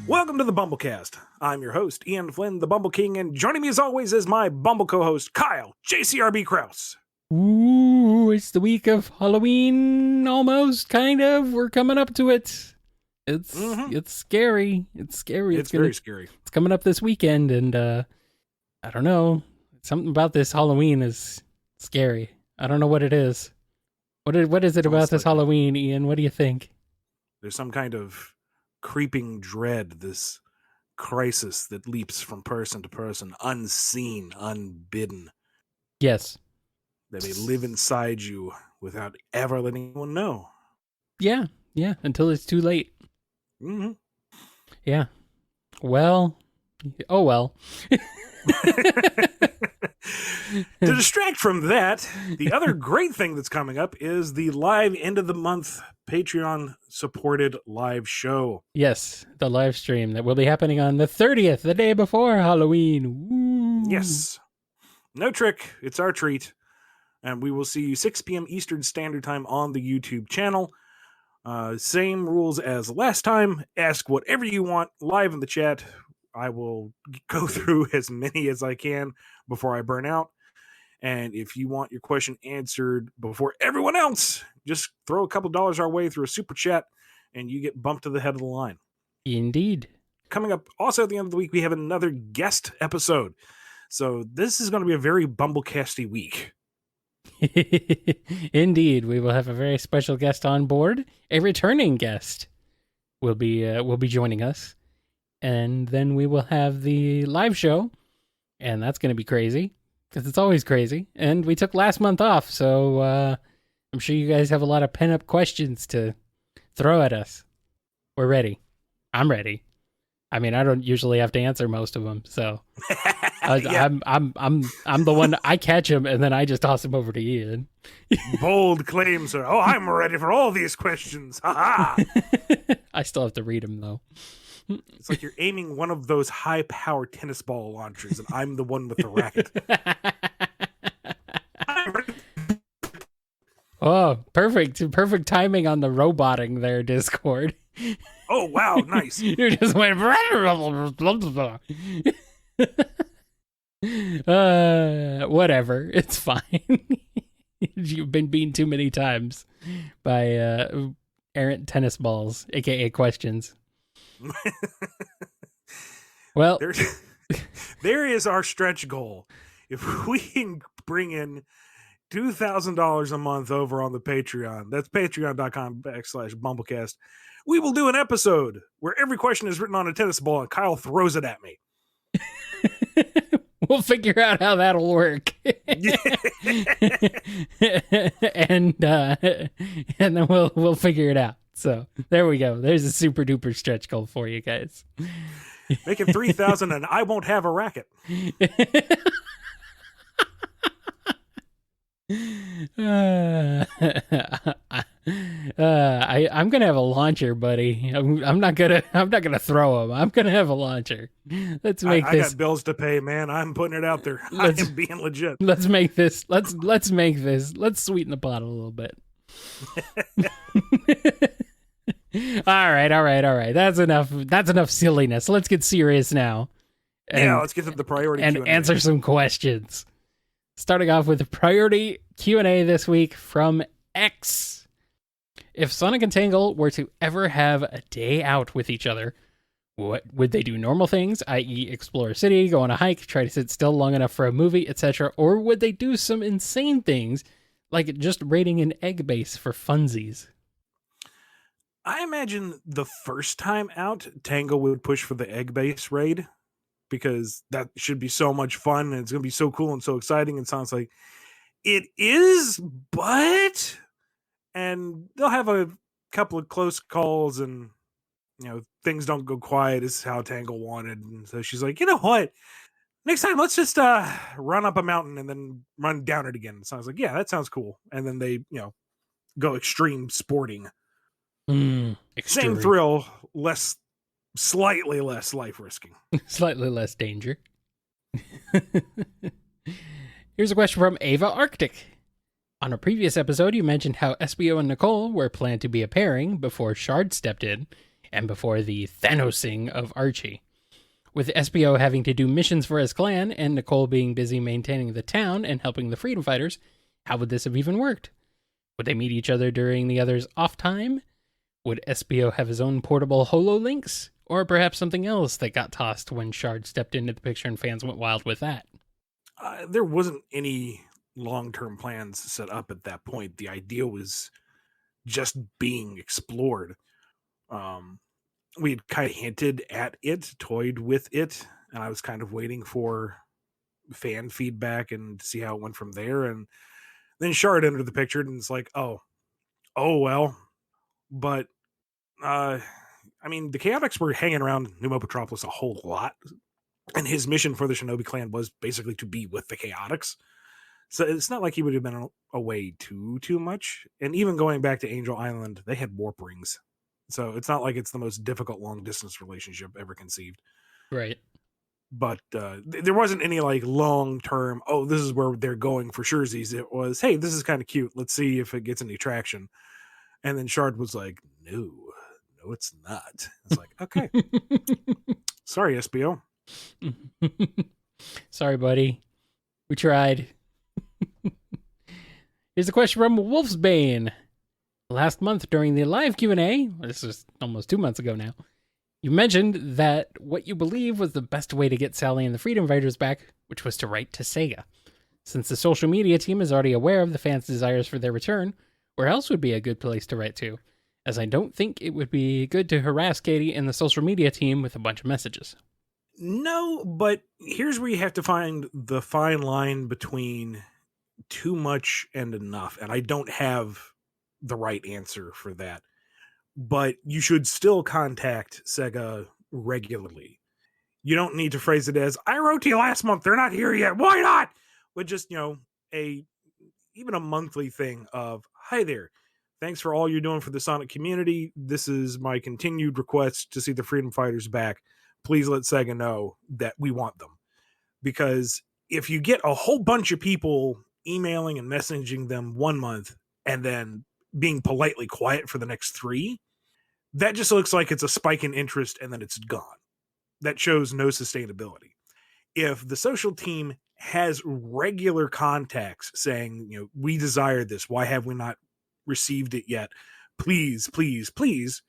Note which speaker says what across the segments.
Speaker 1: Welcome to the BumbleKast. I'm your host, Ian Flynn, the Bumble King, and joining me as always is my Bumble co-host, Kyle, JCRB Krause.
Speaker 2: Ooh, it's the week of Halloween, almost, kind of. We're coming up to it. It's scary. It's scary.
Speaker 1: It's very scary.
Speaker 2: It's coming up this weekend, and I don't know. Something about this Halloween is scary. I don't know what it is. What is it about this Halloween, Ian? What do you think?
Speaker 1: There's some kind of creeping dread, this crisis that leaps from person to person, unseen, unbidden.
Speaker 2: Yes.
Speaker 1: That may live inside you without ever letting anyone know.
Speaker 2: Yeah, until it's too late.
Speaker 1: Mm-hmm.
Speaker 2: Yeah. Well, oh well.
Speaker 1: To distract from that, the other great thing that's coming up is the live end of the month Patreon supported live show.
Speaker 2: Yes, the live stream that will be happening on the 30th, the day before Halloween. Woo.
Speaker 1: Yes. No trick. It's our treat. And we will see you 6 p.m. Eastern Standard Time on the YouTube channel. Same rules as last time. Ask whatever you want live in the chat. I will go through as many as I can before I burn out. And if you want your question answered before everyone else, just throw a couple dollars our way through a super chat and you get bumped to the head of the line.
Speaker 2: Indeed.
Speaker 1: Coming up also at the end of the week, we have another guest episode. So this is going to be a very BumbleKasty week.
Speaker 2: Indeed, we will have a very special guest on board. A returning guest will be joining us. And then we will have the live show, and that's going to be crazy, because it's always crazy. And we took last month off, so I'm sure you guys have a lot of pent-up questions to throw at us. We're ready. I'm ready. I mean, I don't usually have to answer most of them, so yeah. I'm the one. I catch them, and then I just toss them over to Ian.
Speaker 1: Bold claims, sir. Oh, I'm ready for all these questions. Ha ha!
Speaker 2: I still have to read them, though.
Speaker 1: It's like you're aiming one of those high-power tennis ball launchers, and I'm the one with the racket.
Speaker 2: Oh, perfect timing on the roboting there, Discord.
Speaker 1: Oh, wow, nice.
Speaker 2: You just went... whatever, it's fine. You've been beaten too many times by errant tennis balls, aka questions. Well,
Speaker 1: there is our stretch goal. If we can bring in $2,000 a month over on the Patreon, that's patreon.com/BumbleKast, we will do an episode where every question is written on a tennis ball and Kyle throws it at me.
Speaker 2: We'll figure out how that'll work. and then we'll figure it out. So there we go. There's a super duper stretch goal for you guys.
Speaker 1: Make it 3,000 and I won't have a racket.
Speaker 2: I'm gonna have a launcher, buddy. I'm not gonna throw them. I'm gonna have a launcher. Let's make this.
Speaker 1: I got bills to pay, man. I'm putting it out there. I am being legit.
Speaker 2: Let's make this. Let's Let's sweeten the pot a little bit. All right. That's enough silliness. Let's get serious now.
Speaker 1: Let's get to the priority
Speaker 2: and
Speaker 1: Q&A.
Speaker 2: Answer some questions. Starting off with the priority Q&A this week from X. If Sonic and Tangle were to ever have a day out with each other, what would they do? Normal things, i.e. explore a city, go on a hike, try to sit still long enough for a movie, etc., or would they do some insane things like just raiding an egg base for funsies?
Speaker 1: I imagine the first time out, Tango would push for the egg base raid because that should be so much fun and it's going to be so cool and so exciting. It sounds like it is, but... And they'll have a couple of close calls and, things don't go quiet is how Tangle wanted. And so she's like, you know what? Next time, let's just run up a mountain and then run down it again. So I was like, yeah, that sounds cool. And then they, go extreme sporting.
Speaker 2: Extreme.
Speaker 1: Same thrill, slightly less life risking.
Speaker 2: Slightly less danger. Here's a question from Ava Arctic. On a previous episode, you mentioned how Espio and Nicole were planned to be a pairing before Shard stepped in. and before the Thanosing of Archie. With Espio having to do missions for his clan and Nicole being busy maintaining the town and helping the freedom fighters, how would this have even worked? Would they meet each other during the other's off time? Would Espio have his own portable HoloLinks? Or perhaps something else that got tossed when Shard stepped into the picture and fans went wild with that?
Speaker 1: There wasn't any long-term plans set up at that point. The idea was just being explored. We had kind of hinted at it, toyed with it, and I was kind of waiting for fan feedback and see how it went from there. And then Shard entered the picture, and it's like, oh well. But I mean, the Chaotix were hanging around Pneumo Petropolis a whole lot, and his mission for the Shinobi clan was basically to be with the Chaotix. So it's not like he would have been away too much. And even going back to Angel Island, they had warp rings. So it's not like it's the most difficult long distance relationship ever conceived.
Speaker 2: Right.
Speaker 1: But there wasn't any like long term, oh, this is where they're going for surezies. It was, hey, this is kind of cute. Let's see if it gets any traction. And then Shard was like, no, it's not. It's like, okay. Sorry, Espio.
Speaker 2: Sorry, buddy. We tried. Here's a question from Wolfsbane. Last month during the live Q&A, this was almost 2 months ago now, you mentioned that what you believe was the best way to get Sally and the Freedom Fighters back, which was to write to Sega. Since the social media team is already aware of the fans' desires for their return, where else would be a good place to write to? As I don't think it would be good to harass Katie and the social media team with a bunch of messages.
Speaker 1: No, but here's where you have to find the fine line between too much and enough. And I don't have the right answer for that. But you should still contact Sega regularly. You don't need to phrase it as, I wrote to you last month, they're not here yet, why not? But just, even a monthly thing of, hi there, thanks for all you're doing for the Sonic community. This is my continued request to see the Freedom Fighters back. Please let Sega know that we want them. Because if you get a whole bunch of people emailing and messaging them 1 month and then being politely quiet for the next 3, that just looks like it's a spike in interest and then it's gone. That shows no sustainability. If the social team has regular contacts saying, we desire this, why have we not received it yet? Please, please, please.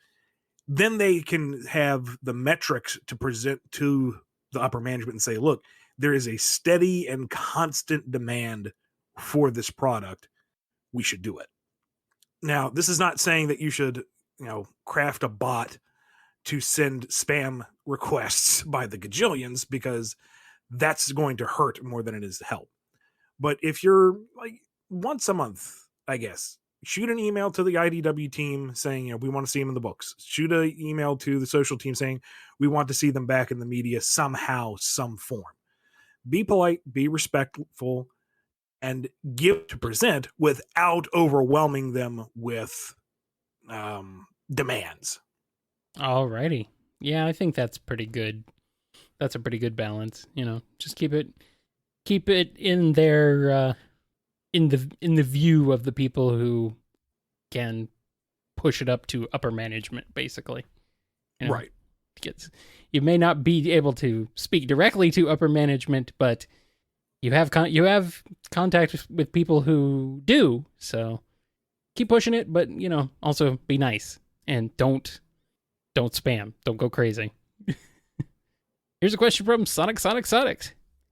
Speaker 1: Then they can have the metrics to present to the upper management and say, look, there is a steady and constant demand for this product. We should do it. Now, this is not saying that you should, craft a bot to send spam requests by the gajillions, because that's going to hurt more than it is to help. But if you're like once a month, I guess, shoot an email to the IDW team saying, we want to see them in the books. Shoot an email to the social team saying, we want to see them back in the media somehow, some form. Be polite, be respectful, and give to present without overwhelming them with demands.
Speaker 2: Alrighty. Yeah, I think that's pretty good. That's a pretty good balance. Just keep it in their in the view of the people who can push it up to upper management, basically.
Speaker 1: Right.
Speaker 2: You may not be able to speak directly to upper management, but you have contact with people who do. So keep pushing it, but also be nice and don't spam. Don't go crazy. Here's a question from Sonic.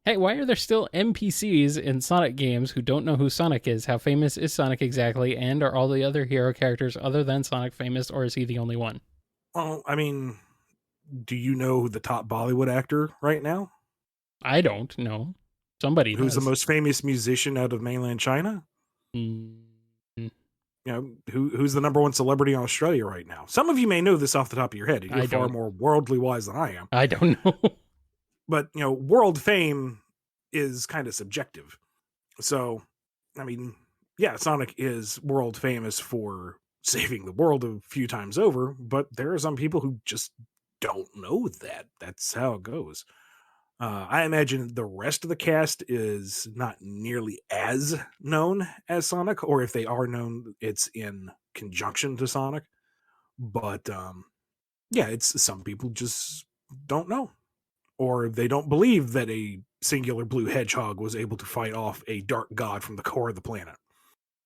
Speaker 2: Hey, why are there still NPCs in Sonic games who don't know who Sonic is? How famous is Sonic exactly? And are all the other hero characters other than Sonic famous, or is he the only one?
Speaker 1: Well, I mean, do you know the top Bollywood actor right now?
Speaker 2: I don't know. Somebody
Speaker 1: Who's
Speaker 2: does.
Speaker 1: the most famous musician out of mainland China? Who's the number one celebrity in Australia right now? Some of you may know this off the top of your head. You're far more worldly wise than I am.
Speaker 2: I don't know.
Speaker 1: But, world fame is kind of subjective. So, I mean, yeah, Sonic is world famous for saving the world a few times over, but there are some people who just don't know that. That's how it goes. I imagine the rest of the cast is not nearly as known as Sonic, or if they are known, it's in conjunction to Sonic. But Yeah, it's some people just don't know, or they don't believe that a singular blue hedgehog was able to fight off a dark god from the core of the planet.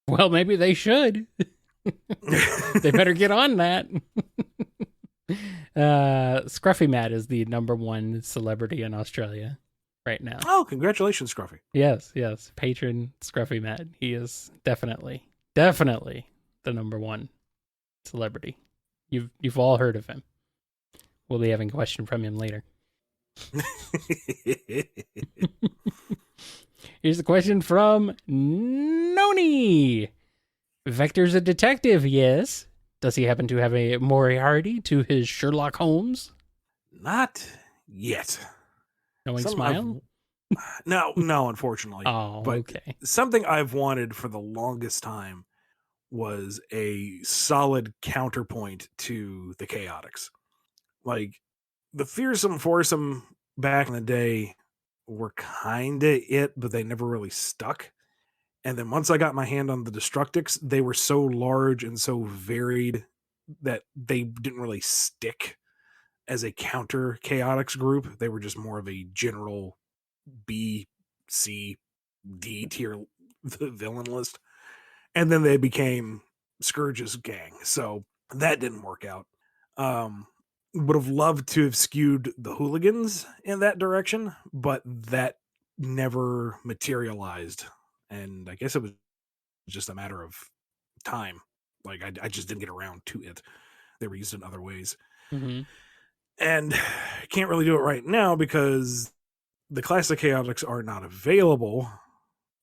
Speaker 2: Well, maybe they should. They better get on that. Scruffy Matt is the number one celebrity in Australia right now.
Speaker 1: Oh, congratulations, Scruffy.
Speaker 2: Yes, yes. Patron Scruffy Matt. He is definitely the number one celebrity. You've all heard of him. We'll be having a question from him later. Here's a question from Noni. Vector's a detective, yes. Does he happen to have a Moriarty to his Sherlock Holmes?
Speaker 1: Not yet.
Speaker 2: Knowing smile?
Speaker 1: No, unfortunately.
Speaker 2: Oh,
Speaker 1: but
Speaker 2: okay.
Speaker 1: Something I've wanted for the longest time was a solid counterpoint to the Chaotix. Like, the Fearsome Foursome back in the day were kind of it, but they never really stuck. And then once I got my hand on the Destructics, they were so large and so varied that they didn't really stick as a counter Chaotix group. They were just more of a general B, C, D tier villain list. And then they became Scourge's gang. So that didn't work out. Would have loved to have skewed the hooligans in that direction, but that never materialized. And I guess it was just a matter of time. Like, I just didn't get around to it. They were used in other ways.
Speaker 2: Mm-hmm.
Speaker 1: And can't really do it right now because the classic Chaotix are not available.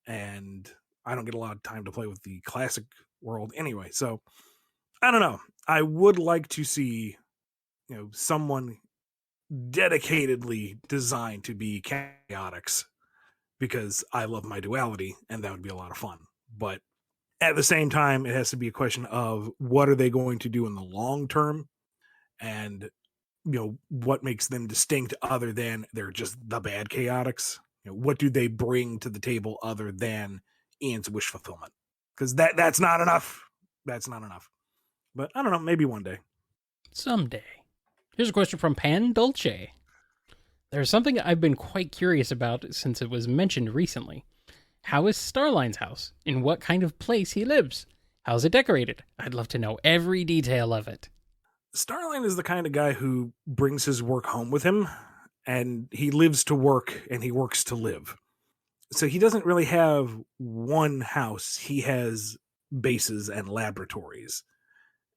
Speaker 1: And I don't get a lot of time to play with the classic world anyway. So I don't know. I would like to see, someone dedicatedly designed to be Chaotix because I love my duality and that would be a lot of fun. But at the same time, it has to be a question of what are they going to do in the long term and, what makes them distinct other than they're just the bad Chaotix? What do they bring to the table other than Ian's wish fulfillment? Because that's not enough. That's not enough. But I don't know, maybe one day.
Speaker 2: Someday. Here's a question from Pandolce. There's something I've been quite curious about since it was mentioned recently. How is Starline's house? In what kind of place he lives? How's it decorated? I'd love to know every detail of it.
Speaker 1: Starline is the kind of guy who brings his work home with him, and he lives to work and he works to live. So he doesn't really have one house. He has bases and laboratories.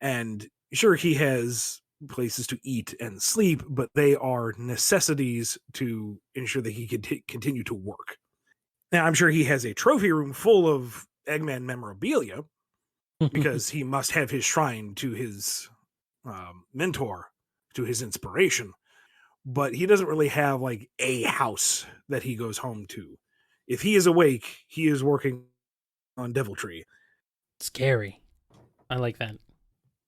Speaker 1: And sure, he has places to eat and sleep, but they are necessities to ensure that he can continue to work. Now, I'm sure he has a trophy room full of Eggman memorabilia because he must have his shrine to his mentor, to his inspiration. But he doesn't really have like a house that he goes home to. If he is awake, he is working on Deviltree.
Speaker 2: Scary. I like that.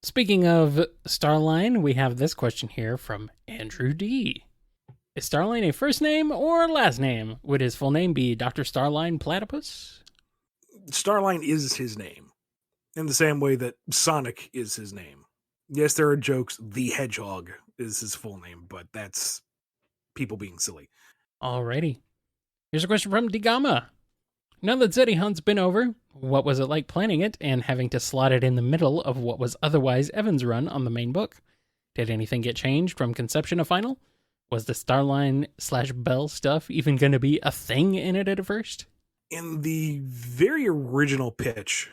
Speaker 2: Speaking of Starline, we have this question here from Andrew D. Is Starline a first name or last name? Would his full name be Dr. Starline Platypus?
Speaker 1: Starline is his name, in the same way that Sonic is his name. Yes, there are jokes. The Hedgehog is his full name, but that's people being silly.
Speaker 2: Alrighty. Here's a question from Degamma. Now that Zeddy Hunt's been over, what was it like planning it and having to slot it in the middle of what was otherwise Evan's run on the main book? Did anything get changed from conception to final? Was the Starline/Bell stuff even going to be a thing in it at first?
Speaker 1: In the very original pitch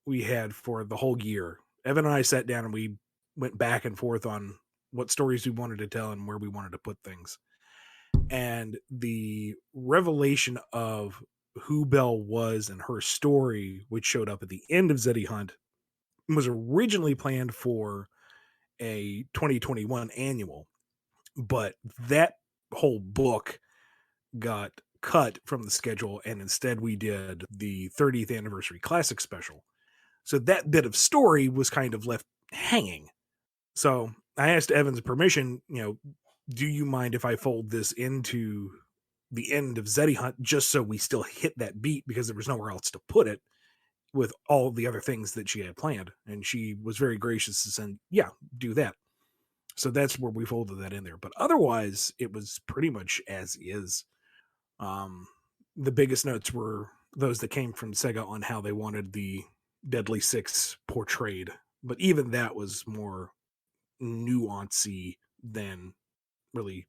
Speaker 1: we had for the whole year, Evan and I sat down and we went back and forth on what stories we wanted to tell and where we wanted to put things. And the revelation of who Belle was and her story, which showed up at the end of Zeddy Hunt, was originally planned for a 2021 annual. But that whole book got cut from the schedule, and instead we did the 30th anniversary classic special. So that bit of story was kind of left hanging. So I asked Evan's permission, do you mind if I fold this into the end of Zeddy Hunt just so we still hit that beat because there was nowhere else to put it with all the other things that she had planned? And she was very gracious and said, yeah, do that. So that's where we folded that in there. But otherwise, it was pretty much as is. The biggest notes were those that came from Sega on how they wanted the Deadly Six portrayed. But even that was more nuancy than really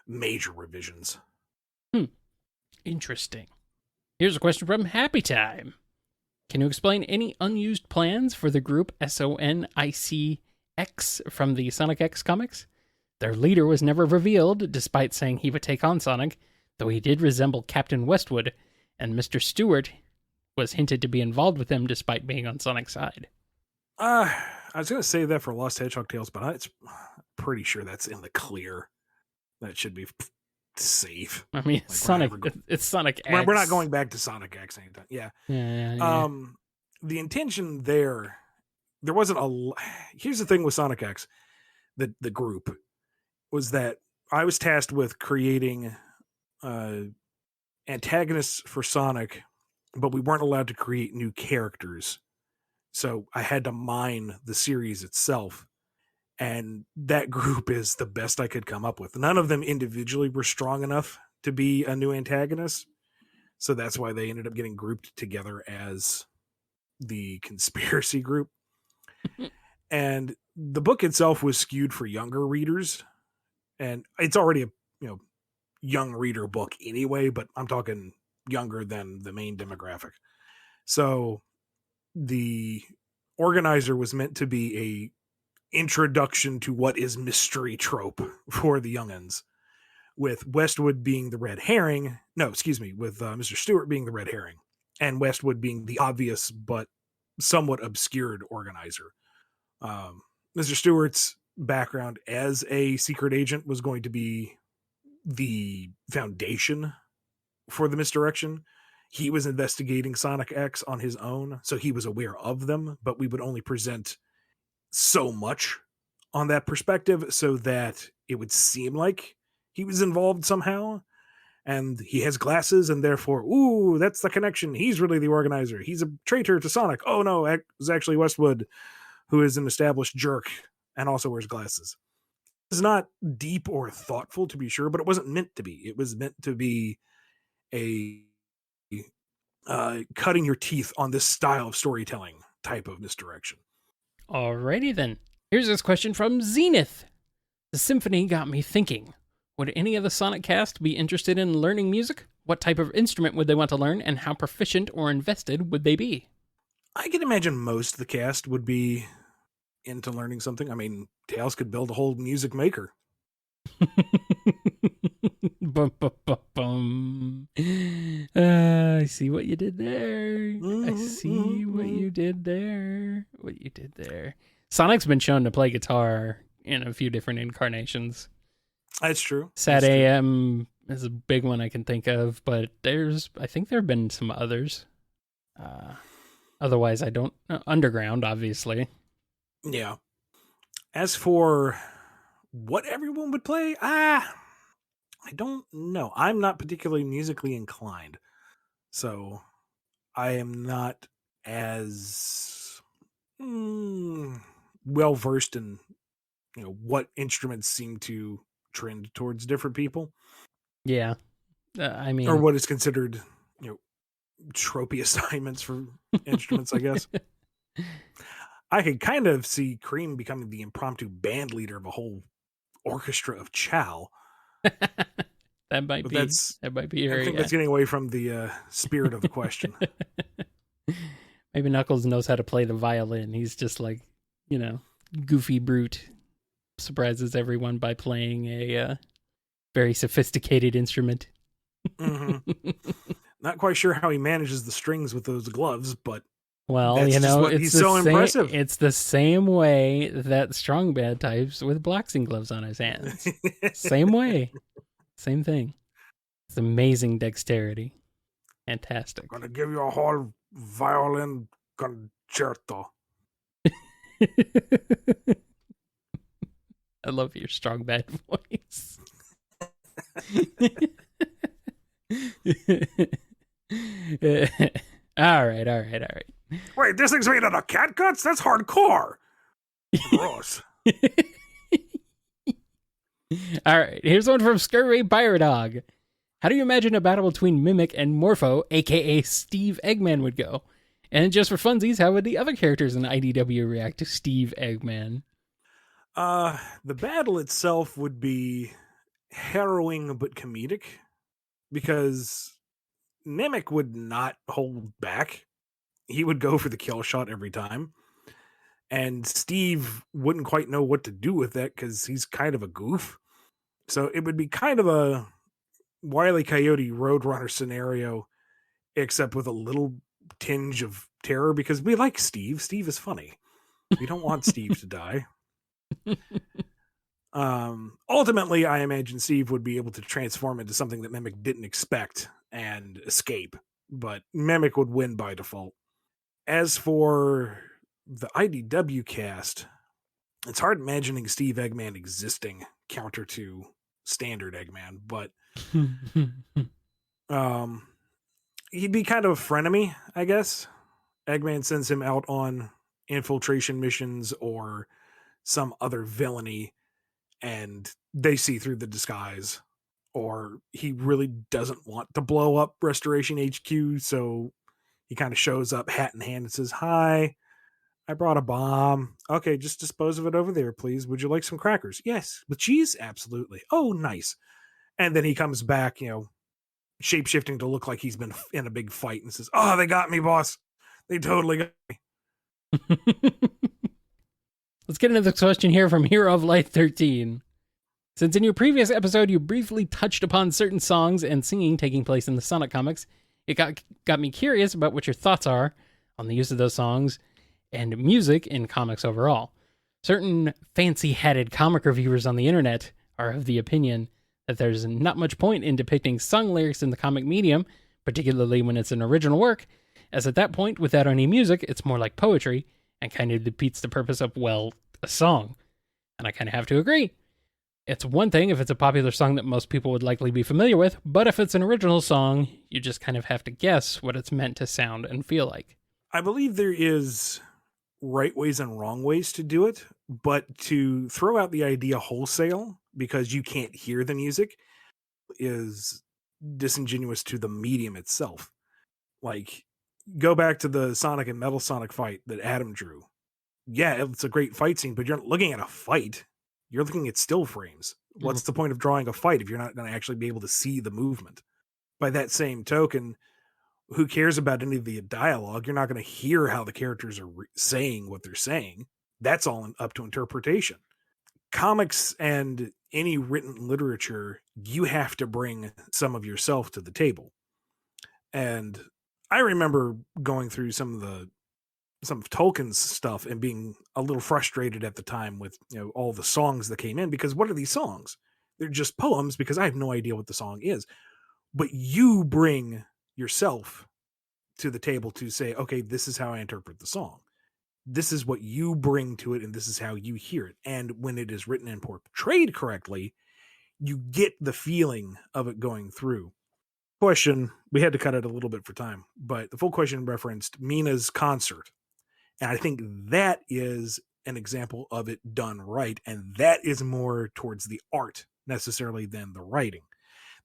Speaker 1: major revisions.
Speaker 2: Interesting. Here's a question from Happy Time. Can you explain any unused plans for the group SONICX from the Sonic X comics? Their leader was never revealed, despite saying he would take on Sonic, though he did resemble Captain Westwood, and Mr. Stewart was hinted to be involved with him despite being on Sonic's side.
Speaker 1: I was going to say that for Lost Hedgehog Tales, but I'm pretty sure that's in the clear. That should be safe.
Speaker 2: I mean,
Speaker 1: Like,
Speaker 2: Sonic. It's Sonic X.
Speaker 1: We're not going back to Sonic X anytime. Yeah.
Speaker 2: Yeah.
Speaker 1: The intention there wasn't here's the thing with Sonic X, the group, was that I was tasked with creating antagonists for Sonic, but we weren't allowed to create new characters. So I had to mine the series itself. And that group is the best I could come up with. None of them individually were strong enough to be a new antagonist. So that's why they ended up getting grouped together as the conspiracy group. And the book itself was skewed for younger readers. And it's already a young reader book anyway, but I'm talking younger than the main demographic. So the organizer was meant to be a introduction to what is mystery trope for the youngins, with Westwood being the red herring. No, excuse me, with Mr. Stewart being the red herring, and Westwood being the obvious but somewhat obscured organizer. Mr. Stewart's background as a secret agent was going to be the foundation for the misdirection. He was investigating Sonic X on his own, so he was aware of them, but we would only present so much on that perspective so that it would seem like he was involved somehow. And he has glasses, and therefore, ooh, that's the connection. He's really the organizer. He's a traitor to Sonic. Oh no, it was actually Westwood, who is an established jerk and also wears glasses. It's not deep or thoughtful, to be sure, but it wasn't meant to be. It was meant to be a cutting your teeth on this style of storytelling type of misdirection.
Speaker 2: Alrighty then. Here's this question from Zenith. The symphony got me thinking. Would any of the Sonic cast be interested in learning music? What type of instrument would they want to learn, and how proficient or invested would they be?
Speaker 1: I can imagine most of the cast would be into learning something. I mean, Tails could build a whole music maker.
Speaker 2: I see what you did there. I see what you did there. Sonic's been shown to play guitar in a few different incarnations.
Speaker 1: That's true.
Speaker 2: Sad AM is a big one I can think of, but I think there have been some others. Otherwise, I don't. Underground, obviously.
Speaker 1: Yeah. As for what everyone would play, I don't know. I'm not particularly musically inclined, so I am not as well versed in what instruments seem to trend towards different people.
Speaker 2: Yeah, I mean,
Speaker 1: or what is considered tropey assignments for instruments, I guess. I could kind of see Cream becoming the impromptu band leader of a whole orchestra of Chow.
Speaker 2: That might be.
Speaker 1: I think that's getting away from the spirit of the question.
Speaker 2: Maybe Knuckles knows how to play the violin. He's just like, goofy brute. Surprises everyone by playing a very sophisticated instrument.
Speaker 1: Mm-hmm. Not quite sure how he manages the strings with those gloves, but
Speaker 2: it's
Speaker 1: so impressive.
Speaker 2: It's the same way that Strong Bad types with boxing gloves on his hands. Same way. Same thing. It's amazing dexterity. Fantastic.
Speaker 1: I'm gonna give you a whole violin concerto.
Speaker 2: I love your Strong Bad voice. All right.
Speaker 1: Wait, this thing's made out of cat guts? That's hardcore. Gross.
Speaker 2: All right, here's one from Scurry Dog. How do you imagine a battle between Mimic and Morpho, aka Steve Eggman, would go? And just for funsies, how would the other characters in IDW react to Steve Eggman?
Speaker 1: The battle itself would be harrowing but comedic because Mimic would not hold back. He would go for the kill shot every time. And Steve wouldn't quite know what to do with that because he's kind of a goof. So it would be kind of a Wily Coyote Roadrunner scenario, except with a little tinge of terror because we like Steve. Steve is funny. We don't want Steve to die. Ultimately, I imagine Steve would be able to transform into something that Mimic didn't expect and escape, but Mimic would win by default. As for the IDW cast, it's hard imagining Steve Eggman existing counter to standard Eggman, but he'd be kind of a frenemy, I guess. Eggman sends him out on infiltration missions or some other villainy, and they see through the disguise. Or he really doesn't want to blow up Restoration HQ, so he kind of shows up, hat in hand, and says, "Hi, I brought a bomb. Okay, just dispose of it over there, please. Would you like some crackers?" "Yes." "With cheese?" "Absolutely." "Oh, nice." And then he comes back, shape-shifting to look like he's been in a big fight and says, "Oh, they got me, boss. They totally got me."
Speaker 2: Let's get into this question here from Hero of Light 13. Since in your previous episode you briefly touched upon certain songs and singing taking place in the Sonic comics, it got me curious about what your thoughts are on the use of those songs and music in comics overall. Certain fancy-hatted comic reviewers on the internet are of the opinion that there's not much point in depicting sung lyrics in the comic medium, particularly when it's an original work, as at that point, without any music, it's more like poetry, and kind of defeats the purpose of, well, a song. And I kind of have to agree. It's one thing if it's a popular song that most people would likely be familiar with, but if it's an original song, you just kind of have to guess what it's meant to sound and feel like.
Speaker 1: I believe there is right ways and wrong ways to do it, but to throw out the idea wholesale because you can't hear the music is disingenuous to the medium itself. Like, go back to the Sonic and Metal Sonic fight that Adam drew. Yeah, it's a great fight scene, but you're not looking at a fight. You're looking at still frames. What's the point of drawing a fight if you're not going to actually be able to see the movement? By that same token, who cares about any of the dialogue? You're not going to hear how the characters are saying what they're saying. That's all up to interpretation. Comics and any written literature, you have to bring some of yourself to the table. And I remember going through some of Tolkien's stuff and being a little frustrated at the time with all the songs that came in, because what are these songs? They're just poems because I have no idea what the song is. But you bring yourself to the table to say, okay, this is how I interpret the song. This is what you bring to it, and this is how you hear it. And when it is written and portrayed correctly, you get the feeling of it going through. Question, we had to cut it a little bit for time, but the full question referenced Mina's concert. And I think that is an example of it done right. And that is more towards the art necessarily than the writing.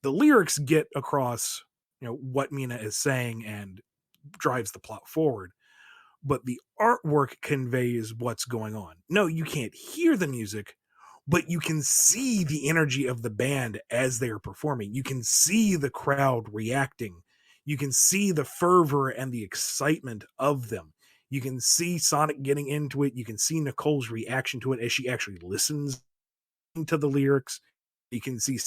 Speaker 1: The lyrics get across, what Mina is saying and drives the plot forward. But the artwork conveys what's going on. No, you can't hear the music, but you can see the energy of the band as they are performing. You can see the crowd reacting. You can see the fervor and the excitement of them. You can see Sonic getting into it. You can see Nicole's reaction to it as she actually listens to the lyrics. You can see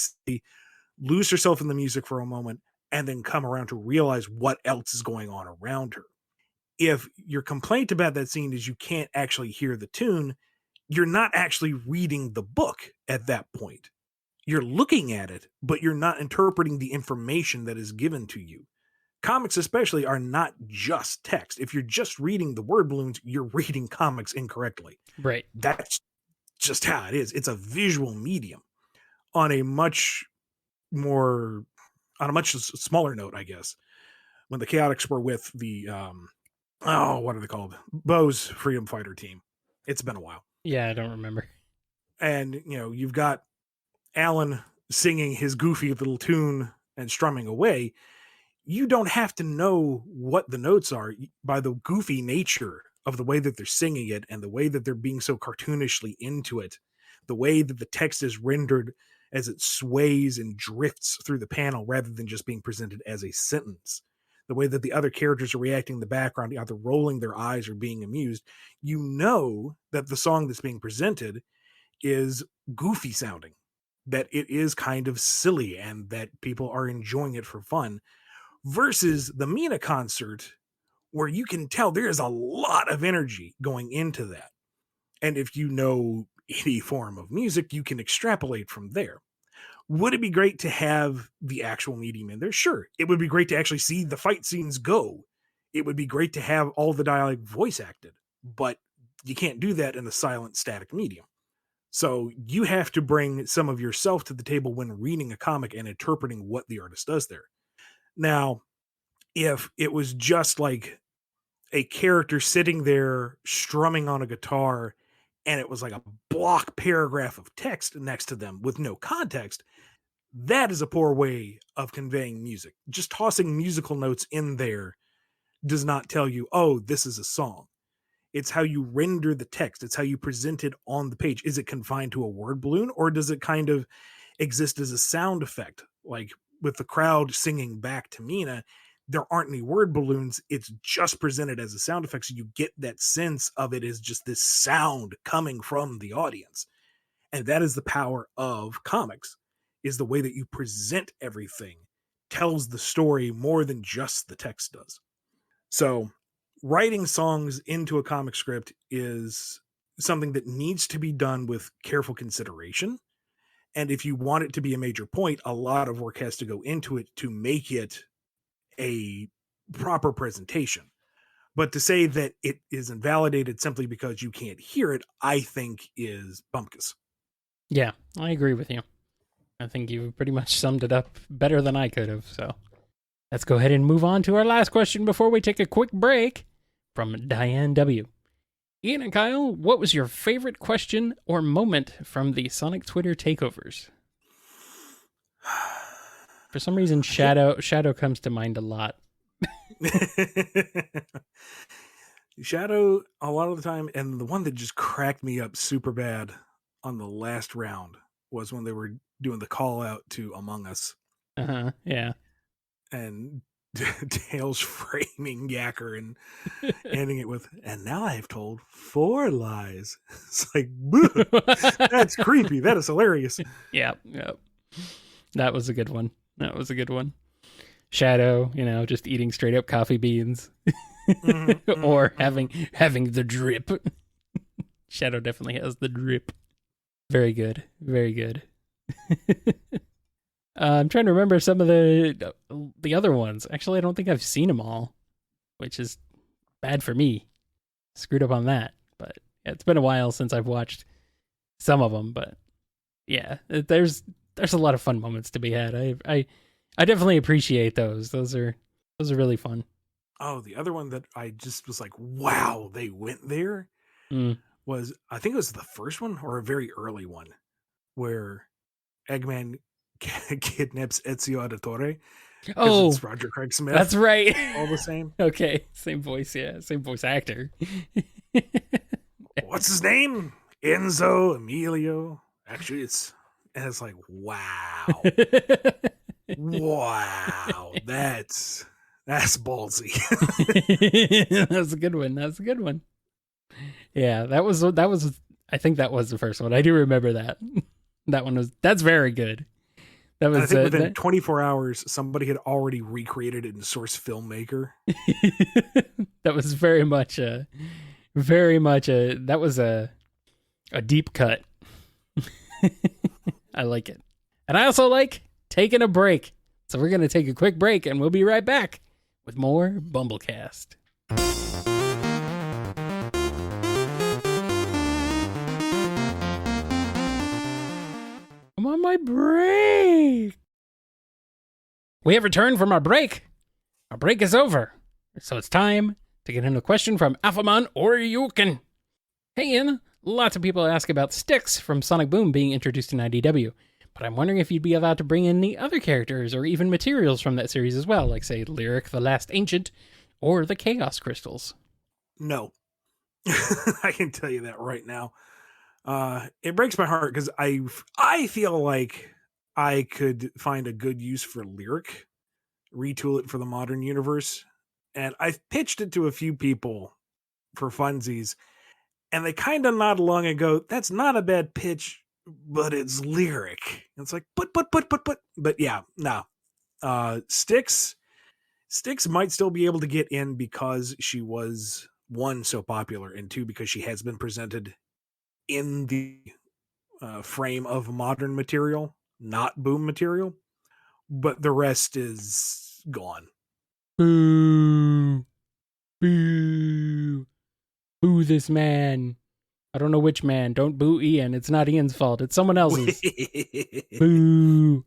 Speaker 1: lose herself in the music for a moment and then come around to realize what else is going on around her. If your complaint about that scene is you can't actually hear the tune, you're not actually reading the book at that point. You're looking at it, but you're not interpreting the information that is given to you. Comics especially are not just text. If you're just reading the word balloons, you're reading comics incorrectly.
Speaker 2: Right.
Speaker 1: That's just how it is. It's a visual medium. On a much smaller note, I guess, when the Chaotix were with the what are they called? Bo's Freedom Fighter team. It's been a while.
Speaker 2: Yeah, I don't remember.
Speaker 1: And you've got Alan singing his goofy little tune and strumming away, you don't have to know what the notes are. By the goofy nature of the way that they're singing it and the way that they're being so cartoonishly into it, the way that the text is rendered as it sways and drifts through the panel rather than just being presented as a sentence, the way that the other characters are reacting in the background, either rolling their eyes or being amused, you know that the song that's being presented is goofy sounding, that it is kind of silly and that people are enjoying it for fun, versus the Mina concert where you can tell there is a lot of energy going into that. And if you know any form of music, you can extrapolate from there. Would it be great to have the actual medium in there? Sure. It would be great to actually see the fight scenes go. It would be great to have all the dialogue voice acted, but you can't do that in the silent static medium. So you have to bring some of yourself to the table when reading a comic and interpreting what the artist does there. Now, if it was just like a character sitting there strumming on a guitar and it was like a block paragraph of text next to them with no context, that is a poor way of conveying music. Just tossing musical notes in there does not tell you, oh, this is a song. It's how you render the text. It's how you present it on the page. Is it confined to a word balloon, or does it kind of exist as a sound effect? Like with the crowd singing back to Mina, there aren't any word balloons. It's just presented as a sound effect. So you get that sense of it as just this sound coming from the audience. And that is the power of comics, is the way that you present everything tells the story more than just the text does. So writing songs into a comic script is something that needs to be done with careful consideration. And if you want it to be a major point, a lot of work has to go into it to make it a proper presentation. But to say that it is invalidated simply because you can't hear it, I think is bumpkus.
Speaker 2: Yeah, I agree with you. I think you pretty much summed it up better than I could have. So let's go ahead and move on to our last question before we take a quick break from Diane W. Ian and Kyle, what was your favorite question or moment from the Sonic Twitter takeovers? For some reason, Shadow comes to mind a lot.
Speaker 1: Shadow, a lot of the time, and the one that just cracked me up super bad on the last round was when they were doing the call out to Among Us.
Speaker 2: Yeah.
Speaker 1: And Tails framing Yacker and ending it with, and now I have told 4 lies. It's like, that's creepy. That is hilarious.
Speaker 2: Yeah. That was a good one. Shadow, just eating straight up coffee beans. Or having the drip. Shadow definitely has the drip. Very good. I'm trying to remember some of the other ones. Actually, I don't think I've seen them all, which is bad for me. Screwed up on that. But yeah, it's been a while since I've watched some of them. But yeah, there's a lot of fun moments to be had. I definitely appreciate those. Those are really fun.
Speaker 1: Oh, the other one that I just was like, wow, they went there was, I think it was the first one or a very early one where Eggman kidnaps Ezio Auditore.
Speaker 2: Oh,
Speaker 1: it's Roger Craig Smith.
Speaker 2: That's right.
Speaker 1: All the same.
Speaker 2: Okay, same voice. Yeah, same voice actor.
Speaker 1: What's his name? Enzo Emilio. Actually, it's like, wow. Wow, that's ballsy.
Speaker 2: That's a good one. Yeah, that was. I think that was the first one. I do remember that. That's very good. That was.
Speaker 1: I think within 24 hours, somebody had already recreated it in Source Filmmaker.
Speaker 2: That was very much a. That was a deep cut. I like it, and I also like taking a break. So we're gonna take a quick break, and we'll be right back with more BumbleKast. I'm on my break. We have returned from our break. Our break is over. So it's time to get into a question from Alphamon or Yukin. Hey Ian, lots of people ask about Styx from Sonic Boom being introduced in IDW. But I'm wondering if you'd be allowed to bring in the other characters or even materials from that series as well, like, say, Lyric the Last Ancient or the Chaos Crystals.
Speaker 1: No. I can tell you that right now. It breaks my heart because I feel like I could find a good use for Lyric, retool it for the modern universe. And I've pitched it to a few people for funsies, and they kind of nod along and go, that's not a bad pitch, but it's Lyric. And it's like, but yeah, no. Styx might still be able to get in because she was, one, so popular, and two, because she has been presented in the frame of modern material, not boom material. But the rest is gone.
Speaker 2: Boo. Boo. Boo this man. I don't know which man. Don't boo Ian. It's not Ian's fault. It's someone else's. Boo.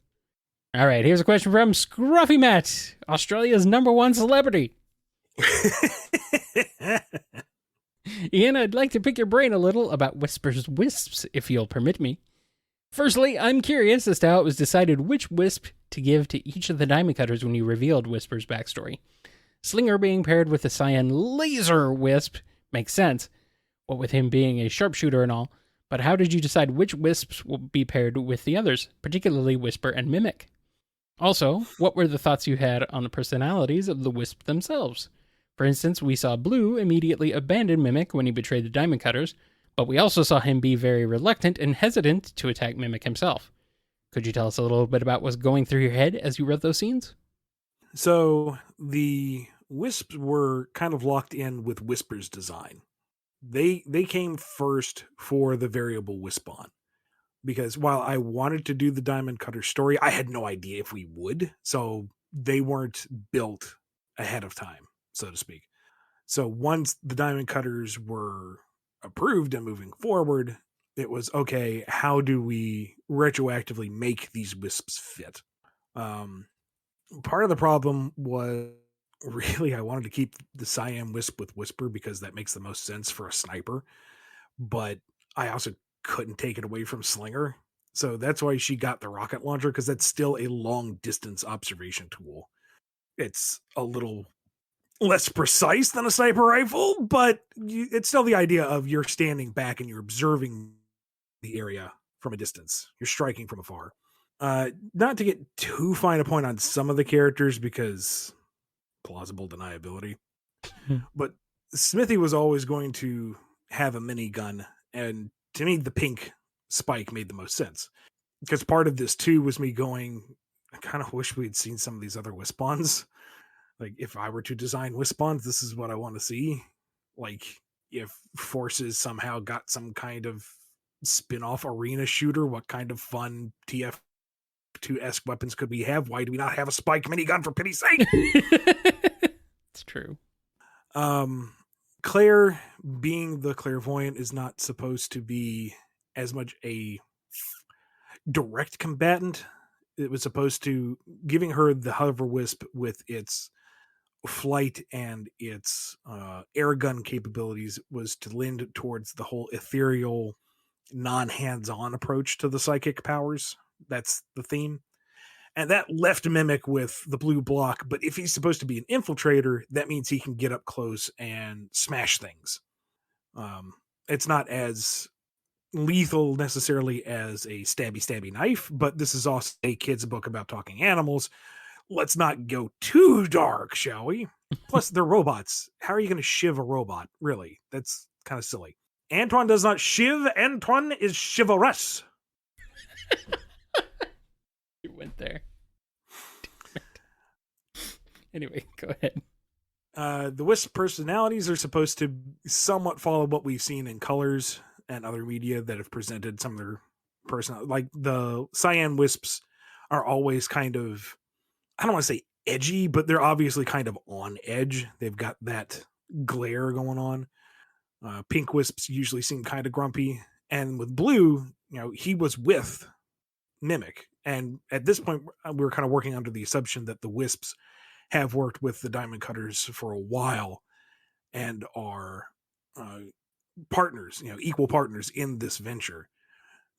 Speaker 2: All right, here's a question from Scruffy Matt, Australia's #1 celebrity. Ian, I'd like to pick your brain a little about Whisper's wisps, if you'll permit me. Firstly, I'm curious as to how it was decided which wisp to give to each of the Diamond Cutters when you revealed Whisper's backstory. Slinger being paired with the Cyan Laser Wisp makes sense, what with him being a sharpshooter and all, but how did you decide which wisps will be paired with the others, particularly Whisper and Mimic? Also, what were the thoughts you had on the personalities of the wisp themselves? For instance, we saw Blue immediately abandon Mimic when he betrayed the Diamond Cutters, but we also saw him be very reluctant and hesitant to attack Mimic himself. Could you tell us a little bit about what's going through your head as you read those scenes?
Speaker 1: So the wisps were kind of locked in with Whisper's design. They came first for the variable Wispawn. Because while I wanted to do the Diamond Cutter story, I had no idea if we would. So they weren't built ahead of time, so to speak. So once the Diamond Cutters were approved and moving forward, it was, okay, how do we retroactively make these wisps fit? Part of the problem was, really, I wanted to keep the Cyan Wisp with Whisper because that makes the most sense for a sniper. But I also couldn't take it away from Slinger. So that's why she got the rocket launcher, because that's still a long distance observation tool. It's a little less precise than a sniper rifle, but it's still the idea of you're standing back and you're observing the area from a distance. You're striking from afar. Not to get too fine a point on some of the characters because plausible deniability, but Smithy was always going to have a minigun, and to me, the pink spike made the most sense. Because part of this too was me going, I kind of wish we had seen some of these other Wispawns. Like, if I were to design Wispawns, this is what I want to see. Like, if Forces somehow got some kind of spin-off arena shooter, what kind of fun TF2-esque weapons could we have? Why do we not have a spike minigun, for pity's sake?
Speaker 2: It's true.
Speaker 1: Claire, being the clairvoyant, is not supposed to be as much a direct combatant. It was supposed to, giving her the hover wisp with its flight and its air gun capabilities was to lend towards the whole ethereal, non-hands-on approach to the psychic powers. That's the theme. And that left Mimic with the blue block, but if he's supposed to be an infiltrator, that means he can get up close and smash things. It's not as lethal necessarily as a stabby knife, but this is also a kid's book about talking animals. Let's not go too dark, shall we? Plus, they're robots. How are you going to shiv a robot? Really? That's kind of silly. Antoine does not shiv. Antoine is chivalrous.
Speaker 2: You went there. Anyway, go ahead.
Speaker 1: The Wisp personalities are supposed to somewhat follow what we've seen in Colors and other media that have presented some of their personal. Like the Cyan Wisps are always kind of, I don't want to say edgy, but they're obviously kind of on edge. They've got that glare going on. Pink Wisps usually seem kind of grumpy. And with Blue, he was with Mimic. And at this point, we're kind of working under the assumption that the Wisps have worked with the Diamond Cutters for a while and are partners, equal partners in this venture.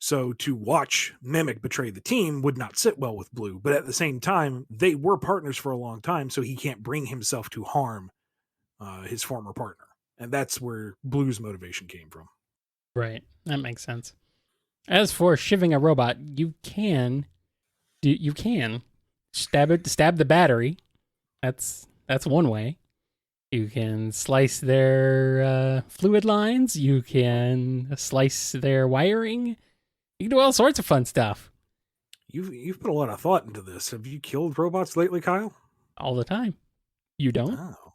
Speaker 1: So to watch Mimic betray the team would not sit well with Blue. But at the same time, they were partners for a long time, so he can't bring himself to harm his former partner. And that's where Blue's motivation came from.
Speaker 2: Right. That makes sense. As for shivving a robot, you can stab the battery. That's one way. You can slice their fluid lines. You can slice their wiring. You can do all sorts of fun stuff.
Speaker 1: You've put a lot of thought into this. Have you killed robots lately, Kyle?
Speaker 2: All the time. You don't?
Speaker 1: Oh.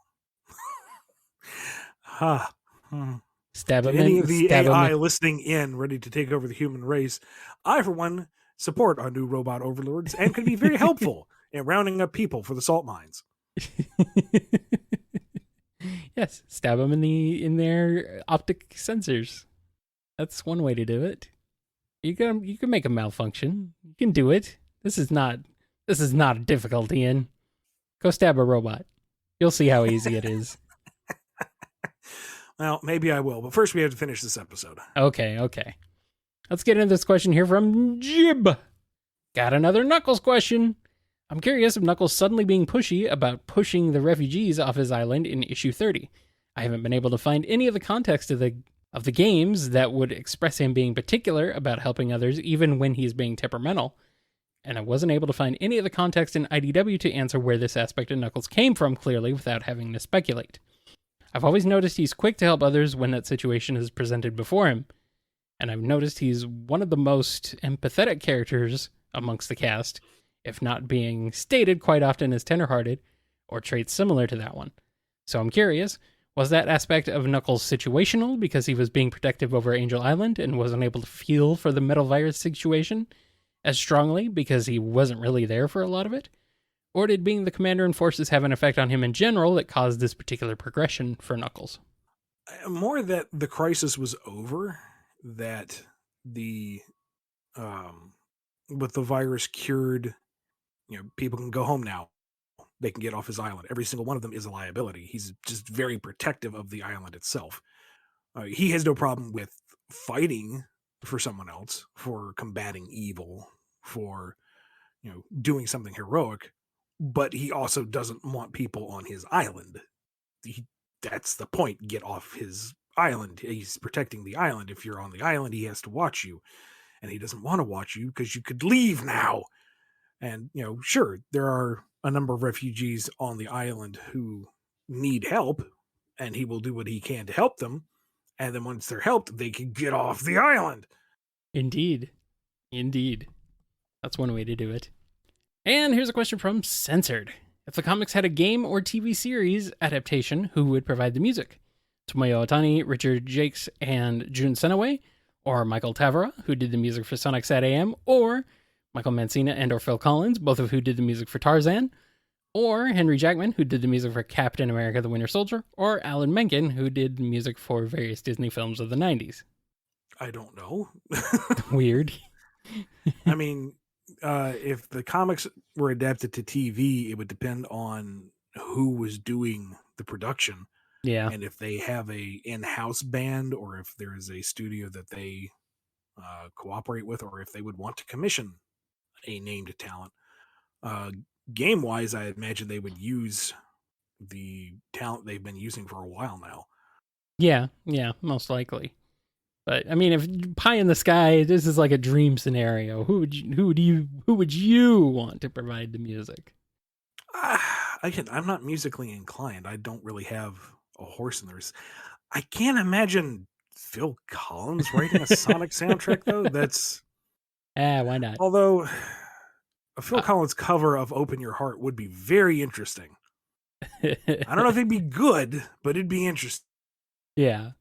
Speaker 1: Ha.
Speaker 2: Stab
Speaker 1: to
Speaker 2: them
Speaker 1: any
Speaker 2: in,
Speaker 1: of the
Speaker 2: stab 'em
Speaker 1: AI
Speaker 2: in.
Speaker 1: listening in, ready to take over the human race, I, for one, support our new robot overlords and could be very helpful in rounding up people for the salt mines.
Speaker 2: Yes, stab them in their optic sensors. That's one way to do it. You can make a malfunction. You can do it. This is not a difficulty. In go stab a robot. You'll see how easy it is.
Speaker 1: Well, maybe I will, but first we have to finish this episode.
Speaker 2: Okay. Let's get into this question here from Jib. Got another Knuckles question. I'm curious if Knuckles suddenly being pushy about pushing the refugees off his island in issue 30. I haven't been able to find any of the context of the games that would express him being particular about helping others even when he's being temperamental. And I wasn't able to find any of the context in IDW to answer where this aspect of Knuckles came from clearly without having to speculate. I've always noticed he's quick to help others when that situation is presented before him. And I've noticed he's one of the most empathetic characters amongst the cast, if not being stated quite often as tenderhearted, or traits similar to that one. So I'm curious, was that aspect of Knuckles situational because he was being protective over Angel Island and wasn't able to feel for the metal virus situation as strongly because he wasn't really there for a lot of it? Or did being the commander and forces have an effect on him in general that caused this particular progression for Knuckles?
Speaker 1: More that the crisis was over, that the with the virus cured, people can go home now. They can get off his island. Every single one of them is a liability. He's just very protective of the island itself. He has no problem with fighting for someone else, for combating evil, for doing something heroic, but he also doesn't want people on his island. That's the point. Get off his island. He's protecting the island. If you're on the island, he has to watch you, and he doesn't want to watch you because you could leave now. And sure, there are a number of refugees on the island who need help, and he will do what he can to help them. And then once they're helped, they can get off the island.
Speaker 2: Indeed. That's one way to do it. And here's a question from Censored. If the comics had a game or TV series adaptation, who would provide the music? Tomoyo Otani, Richard Jakes, and Jun Senaway? Or Michael Tavera, who did the music for Sonic Sat AM? Or Michael Mancina and or Phil Collins, both of who did the music for Tarzan? Or Henry Jackman, who did the music for Captain America the Winter Soldier? Or Alan Menken, who did the music for various Disney films of the 90s?
Speaker 1: I don't know.
Speaker 2: Weird.
Speaker 1: I mean, if the comics were adapted to TV, it would depend on who was doing the production.
Speaker 2: Yeah.
Speaker 1: And if they have a in-house band, or if there is a studio that they cooperate with, or if they would want to commission a named talent. Game-wise, I imagine they would use the talent they've been using for a while now.
Speaker 2: Yeah, most likely. But I mean, if pie in the sky, this is like a dream scenario. Who would you want to provide the music?
Speaker 1: I'm not musically inclined. I don't really have a horse in the race. I can't imagine Phil Collins writing a Sonic soundtrack, though. That's
Speaker 2: why not?
Speaker 1: Although a Phil Collins cover of "Open Your Heart" would be very interesting. I don't know if it'd be good, but it'd be interesting.
Speaker 2: Yeah.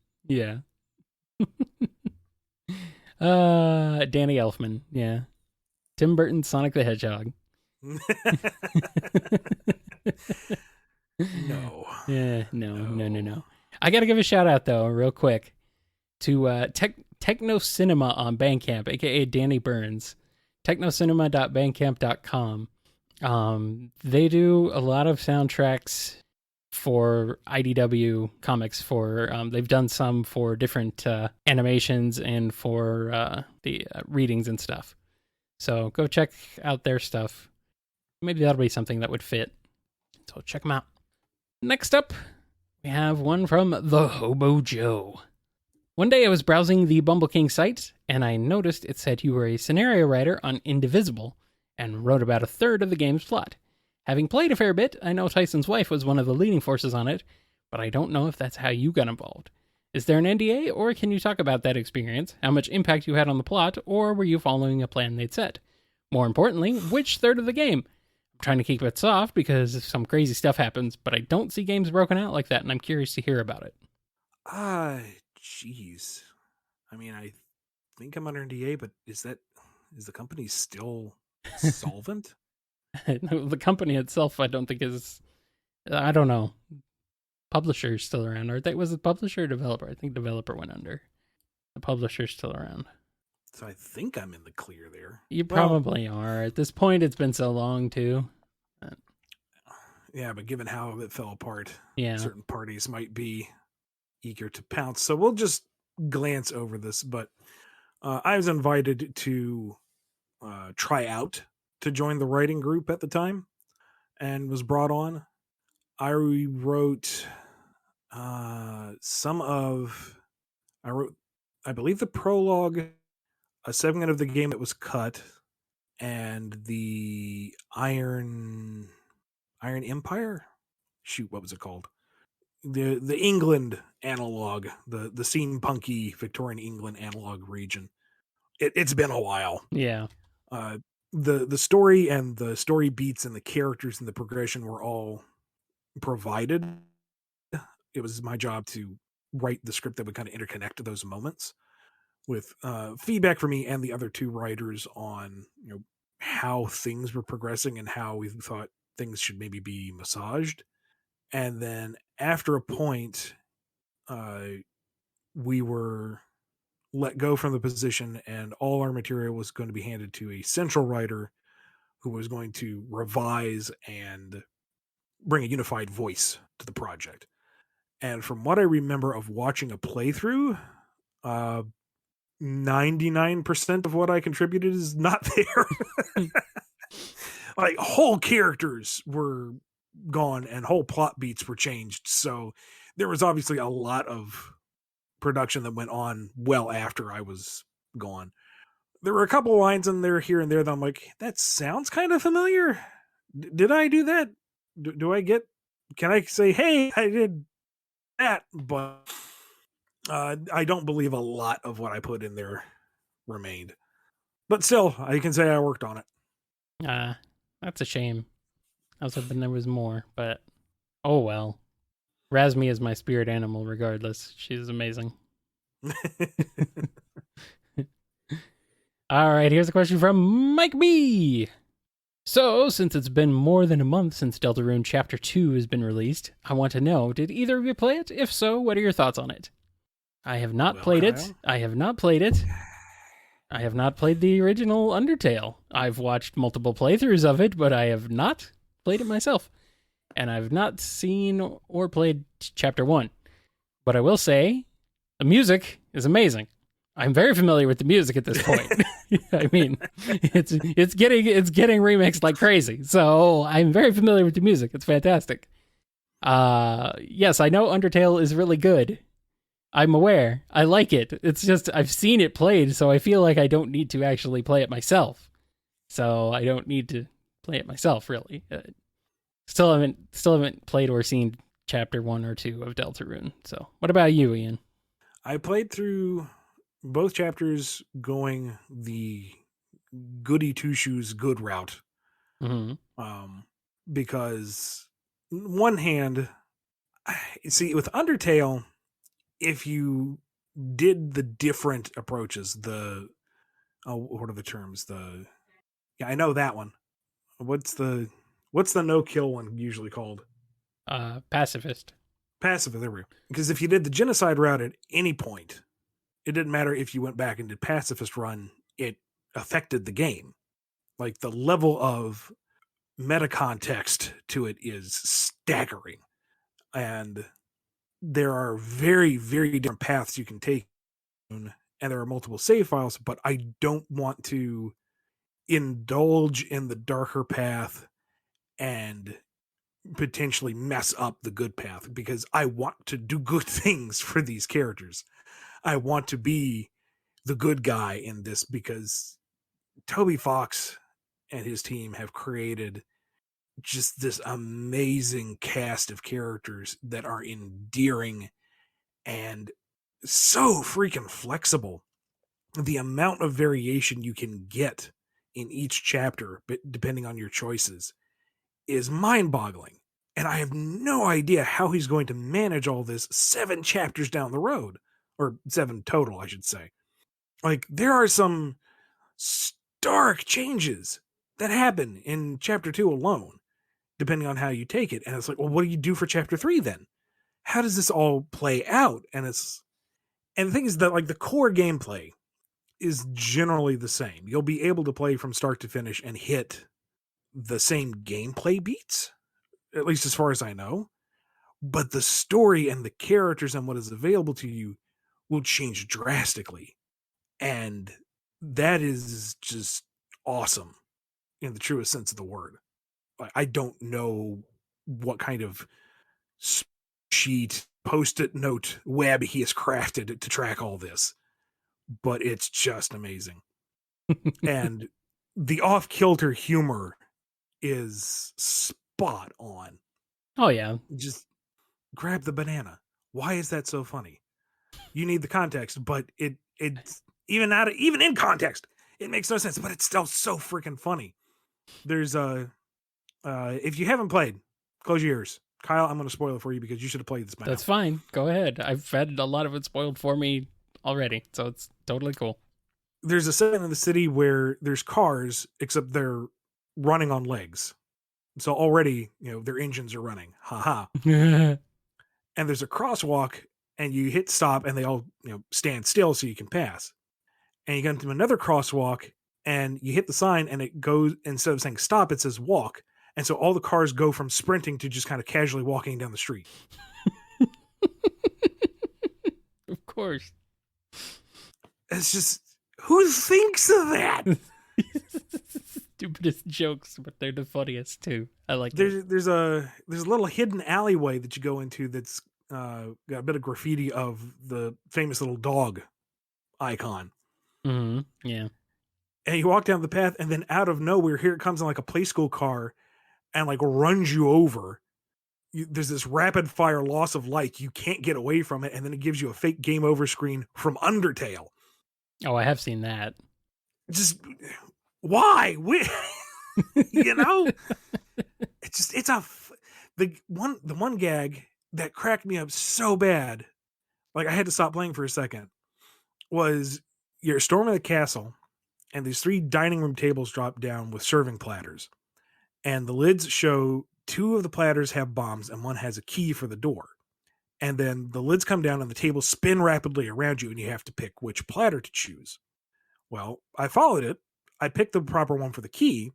Speaker 2: Danny Elfman. Yeah. Tim Burton's Sonic the Hedgehog.
Speaker 1: No.
Speaker 2: Yeah, no. I gotta give a shout out though, real quick, to Techno Cinema on Bandcamp, aka Danny Burns. technocinema.bandcamp.com. They do a lot of soundtracks for IDW comics. For they've done some for different animations and for the readings and stuff. So go check out their stuff. Maybe that'll be something that would fit. So check them out. Next up, we have one from the Hobo Joe. One day I was browsing the BumbleKing site, and I noticed it said you were a scenario writer on Indivisible, and wrote about a third of the game's plot. Having played a fair bit, I know Tyson's wife was one of the leading forces on it, but I don't know if that's how you got involved. Is there an NDA, or can you talk about that experience, how much impact you had on the plot, or were you following a plan they'd set? More importantly, which third of the game? I'm trying to keep it soft because some crazy stuff happens, but I don't see games broken out like that, and I'm curious to hear about it.
Speaker 1: Jeez. I mean, I think I'm under NDA, but is the company still solvent?
Speaker 2: The company itself, I don't think is. I don't know. Publisher's still around, aren't they? Was it publisher or developer? I think developer went under. The publisher's still around.
Speaker 1: So I think I'm in the clear there.
Speaker 2: You probably are. At this point, it's been so long, too.
Speaker 1: Yeah, but given how it fell apart,
Speaker 2: Yeah.
Speaker 1: certain parties might be eager to pounce. So we'll just glance over this. But I was invited to try out to join the writing group at the time and was brought on. I wrote I believe, the prologue, a segment of the game that was cut, and the Iron Empire. Shoot, what was it called? The England analog, the steampunky Victorian England analog region. It's been a while.
Speaker 2: Yeah.
Speaker 1: The story and the story beats and the characters and the progression were all provided. It was my job to write the script that would kind of interconnect those moments with feedback from me and the other two writers on how things were progressing and how we thought things should maybe be massaged. And then after a point, we were let go from the position, and all our material was going to be handed to a central writer who was going to revise and bring a unified voice to the project. And from what I remember of watching a playthrough, 99% of what I contributed is not there. Like, whole characters were gone and whole plot beats were changed. So there was obviously a lot of production that went on well after I was gone. There were a couple lines in there here and there that I'm like, that sounds kind of familiar. Did I do that? Can I say, hey, I did that? But I don't believe a lot of what I put in there remained. But still, I can say I worked on it.
Speaker 2: That's a shame. I was hoping there was more, but oh well. Razmi is my spirit animal regardless. She's amazing. All right, here's a question from Mike B. So, since it's been more than a month since Deltarune Chapter 2 has been released, I want to know, did either of you play it? If so, what are your thoughts on it? I have not played it. I have not played the original Undertale. I've watched multiple playthroughs of it, but I have not played it myself. And I've not seen or played Chapter 1. But I will say, the music is amazing. I'm very familiar with the music at this point. I mean, it's getting remixed like crazy. So I'm very familiar with the music. It's fantastic. Yes, I know Undertale is really good. I'm aware. I like it. It's just I've seen it played, so I feel like I don't need to actually play it myself. So I don't need to play it myself, really. Still haven't played or seen Chapter 1 or 2 of Deltarune. So what about you, Ian?
Speaker 1: I played through both chapters going the goody two shoes good route.
Speaker 2: Mm-hmm.
Speaker 1: Because on one hand, see, with Undertale, if you did the different approaches, what are the terms? I know that one. What's the no kill one usually called?
Speaker 2: Pacifist.
Speaker 1: Pacifist, there we go. Because if you did the genocide route at any point, it didn't matter if you went back and did pacifist run, it affected the game. Like, the level of meta context to it is staggering. and there are very, very different paths you can take, and there are multiple save files, but I don't want to indulge in the darker path and potentially mess up the good path, because I want to do good things for these characters. I want to be the good guy in this, because Toby Fox and his team have created just this amazing cast of characters that are endearing and so freaking flexible. The amount of variation you can get in each chapter, depending on your choices, is mind-boggling. And I have no idea how he's going to manage all this 7 chapters down the road, or 7 total, I should say. Like, there are some stark changes that happen in chapter 2 alone, depending on how you take it. And it's like, well, what do you do for chapter 3 then? How does this all play out? And the thing is that, like, the core gameplay is generally the same. You'll be able to play from start to finish and hit the same gameplay beats, at least as far as I know. But the story and the characters and what is available to you will change drastically. And that is just awesome in the truest sense of the word. I don't know what kind of sheet, post-it note web he has crafted to track all this, but it's just amazing. And the off-kilter humor is spot on.
Speaker 2: Oh yeah.
Speaker 1: Just grab the banana. Why is that so funny? You need the context, but it's even in context, it makes no sense, but it's still so freaking funny. There's if you haven't played, close your ears. Kyle, I'm going to spoil it for you because you should have played this by
Speaker 2: That's
Speaker 1: now.
Speaker 2: fine. Go ahead. I've had a lot of it spoiled for me already, so it's totally cool.
Speaker 1: There's a setting in the city where there's cars, except they're running on legs. So already, their engines are running. Haha. And there's a crosswalk, and you hit stop, and they all, stand still so you can pass. And you get into another crosswalk, and you hit the sign, and it goes, instead of saying stop, it says walk. And so all the cars go from sprinting to just kind of casually walking down the street.
Speaker 2: Of course.
Speaker 1: It's just, who thinks of that?
Speaker 2: Stupidest jokes, but they're the funniest too. I like it.
Speaker 1: There's a little hidden alleyway that you go into that's got a bit of graffiti of the famous little dog icon.
Speaker 2: Mm-hmm. Yeah.
Speaker 1: And you walk down the path, and then out of nowhere, here it comes in like a play school car and like runs you over. There's this rapid fire loss of light. You can't get away from it. And then it gives you a fake game over screen from Undertale.
Speaker 2: Oh, I have seen that.
Speaker 1: Just why? The one gag that cracked me up so bad, like I had to stop playing for a second, was you're storming the castle, and these 3 dining room tables drop down with serving platters, and the lids show 2 of the platters have bombs and 1 has a key for the door. And then the lids come down and the tables spin rapidly around you, and you have to pick which platter to choose. Well, I followed it. I picked the proper one for the key,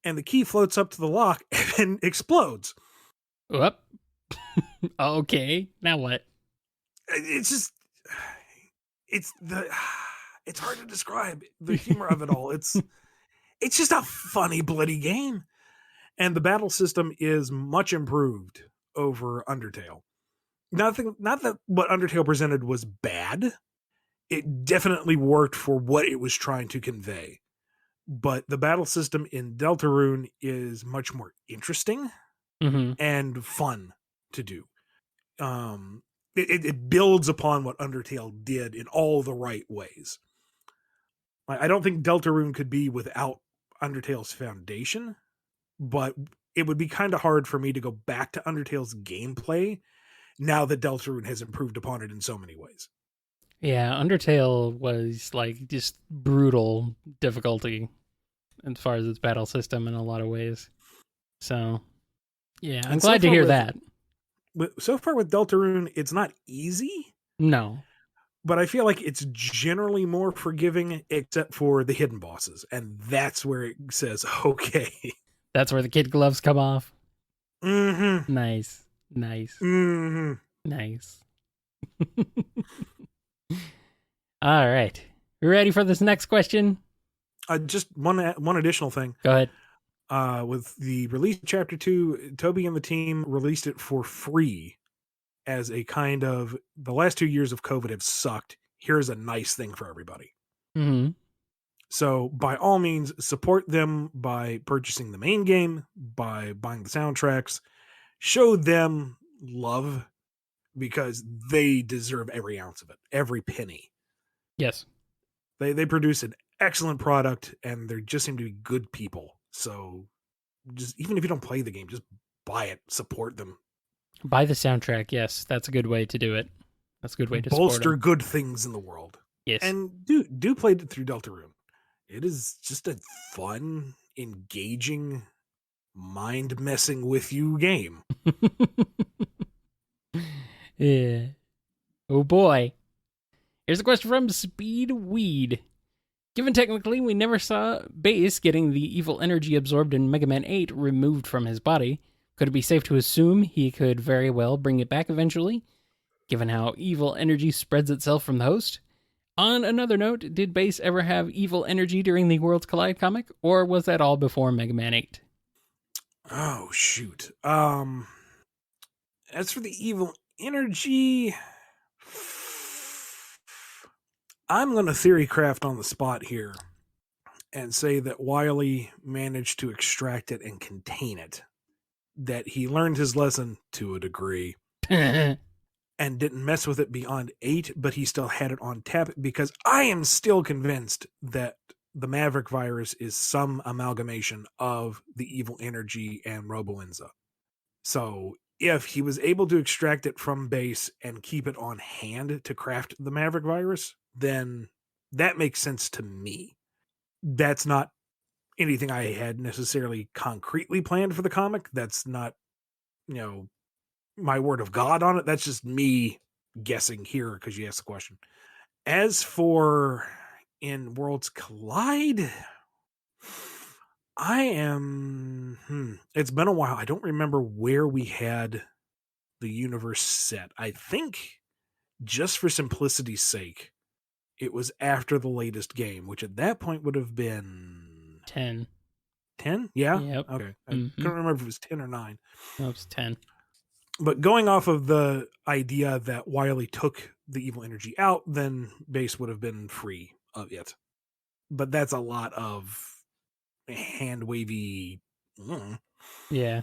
Speaker 1: and the key floats up to the lock and explodes.
Speaker 2: Whoop. Okay. Now what?
Speaker 1: It's just, it's hard to describe the humor of it all. It's just a funny, bloody game. And the battle system is much improved over Undertale. Not that what Undertale presented was bad. It definitely worked for what it was trying to convey. But the battle system in Deltarune is much more interesting and fun to do. It builds upon what Undertale did in all the right ways. I don't think Deltarune could be without Undertale's foundation, but it would be kind of hard for me to go back to Undertale's gameplay now that Deltarune has improved upon it in so many ways.
Speaker 2: Yeah, Undertale was like just brutal difficulty as far as its battle system in a lot of ways. So, yeah, I'm glad to hear that.
Speaker 1: So far with Deltarune, it's not easy.
Speaker 2: No.
Speaker 1: But I feel like it's generally more forgiving, except for the hidden bosses. And that's where it says, okay.
Speaker 2: That's where the kid gloves come off?
Speaker 1: Mm-hmm.
Speaker 2: Nice. Nice.
Speaker 1: Mm-hmm.
Speaker 2: Nice. All right. You ready for this next question?
Speaker 1: Just one additional thing.
Speaker 2: Go ahead.
Speaker 1: With the release of Chapter 2, Toby and the team released it for free as a kind of, the last 2 years of COVID have sucked. Here's a nice thing for everybody.
Speaker 2: Mm-hmm.
Speaker 1: So by all means, support them by purchasing the main game, by buying the soundtracks, show them love because they deserve every ounce of it, every penny.
Speaker 2: Yes.
Speaker 1: They produce an excellent product and they just seem to be good people. So just, even if you don't play the game, just buy it, support them.
Speaker 2: Buy the soundtrack. Yes, that's a good way to do it. That's a good way to support
Speaker 1: Bolster
Speaker 2: them.
Speaker 1: good things in the world.
Speaker 2: Yes.
Speaker 1: And do play it through Deltarune. It is just a fun, engaging, mind messing with you game.
Speaker 2: Yeah. Oh boy. Here's a question from Speedweed. Given technically we never saw Base getting the evil energy absorbed in Mega Man 8 removed from his body, could it be safe to assume he could very well bring it back eventually, given how evil energy spreads itself from the host? On another note, did Base ever have evil energy during the Worlds Collide comic, or was that all before Mega Man 8?
Speaker 1: Oh shoot. As for the evil energy, I'm going to theory craft on the spot here and say that Wily managed to extract it and contain it. That he learned his lesson to a degree and didn't mess with it beyond 8, but he still had it on tap because I am still convinced that the Maverick virus is some amalgamation of the evil energy and Roboenza. So if he was able to extract it from Base and keep it on hand to craft the Maverick virus, then that makes sense to me. That's not anything I had necessarily concretely planned for the comic. That's not, my word of God on it. That's just me guessing here because you asked the question. As for in Worlds Collide, it's been a while. I don't remember where we had the universe set. I think just for simplicity's sake, it was after the latest game, which at that point would have been
Speaker 2: 10.
Speaker 1: 10? Yeah?
Speaker 2: Yep.
Speaker 1: Okay. I
Speaker 2: Mhm.
Speaker 1: couldn't remember if it was 10 or 9.
Speaker 2: No, it's 10.
Speaker 1: But going off of the idea that Wily took the evil energy out, then Base would have been free of it. But that's a lot of hand wavy.
Speaker 2: Yeah.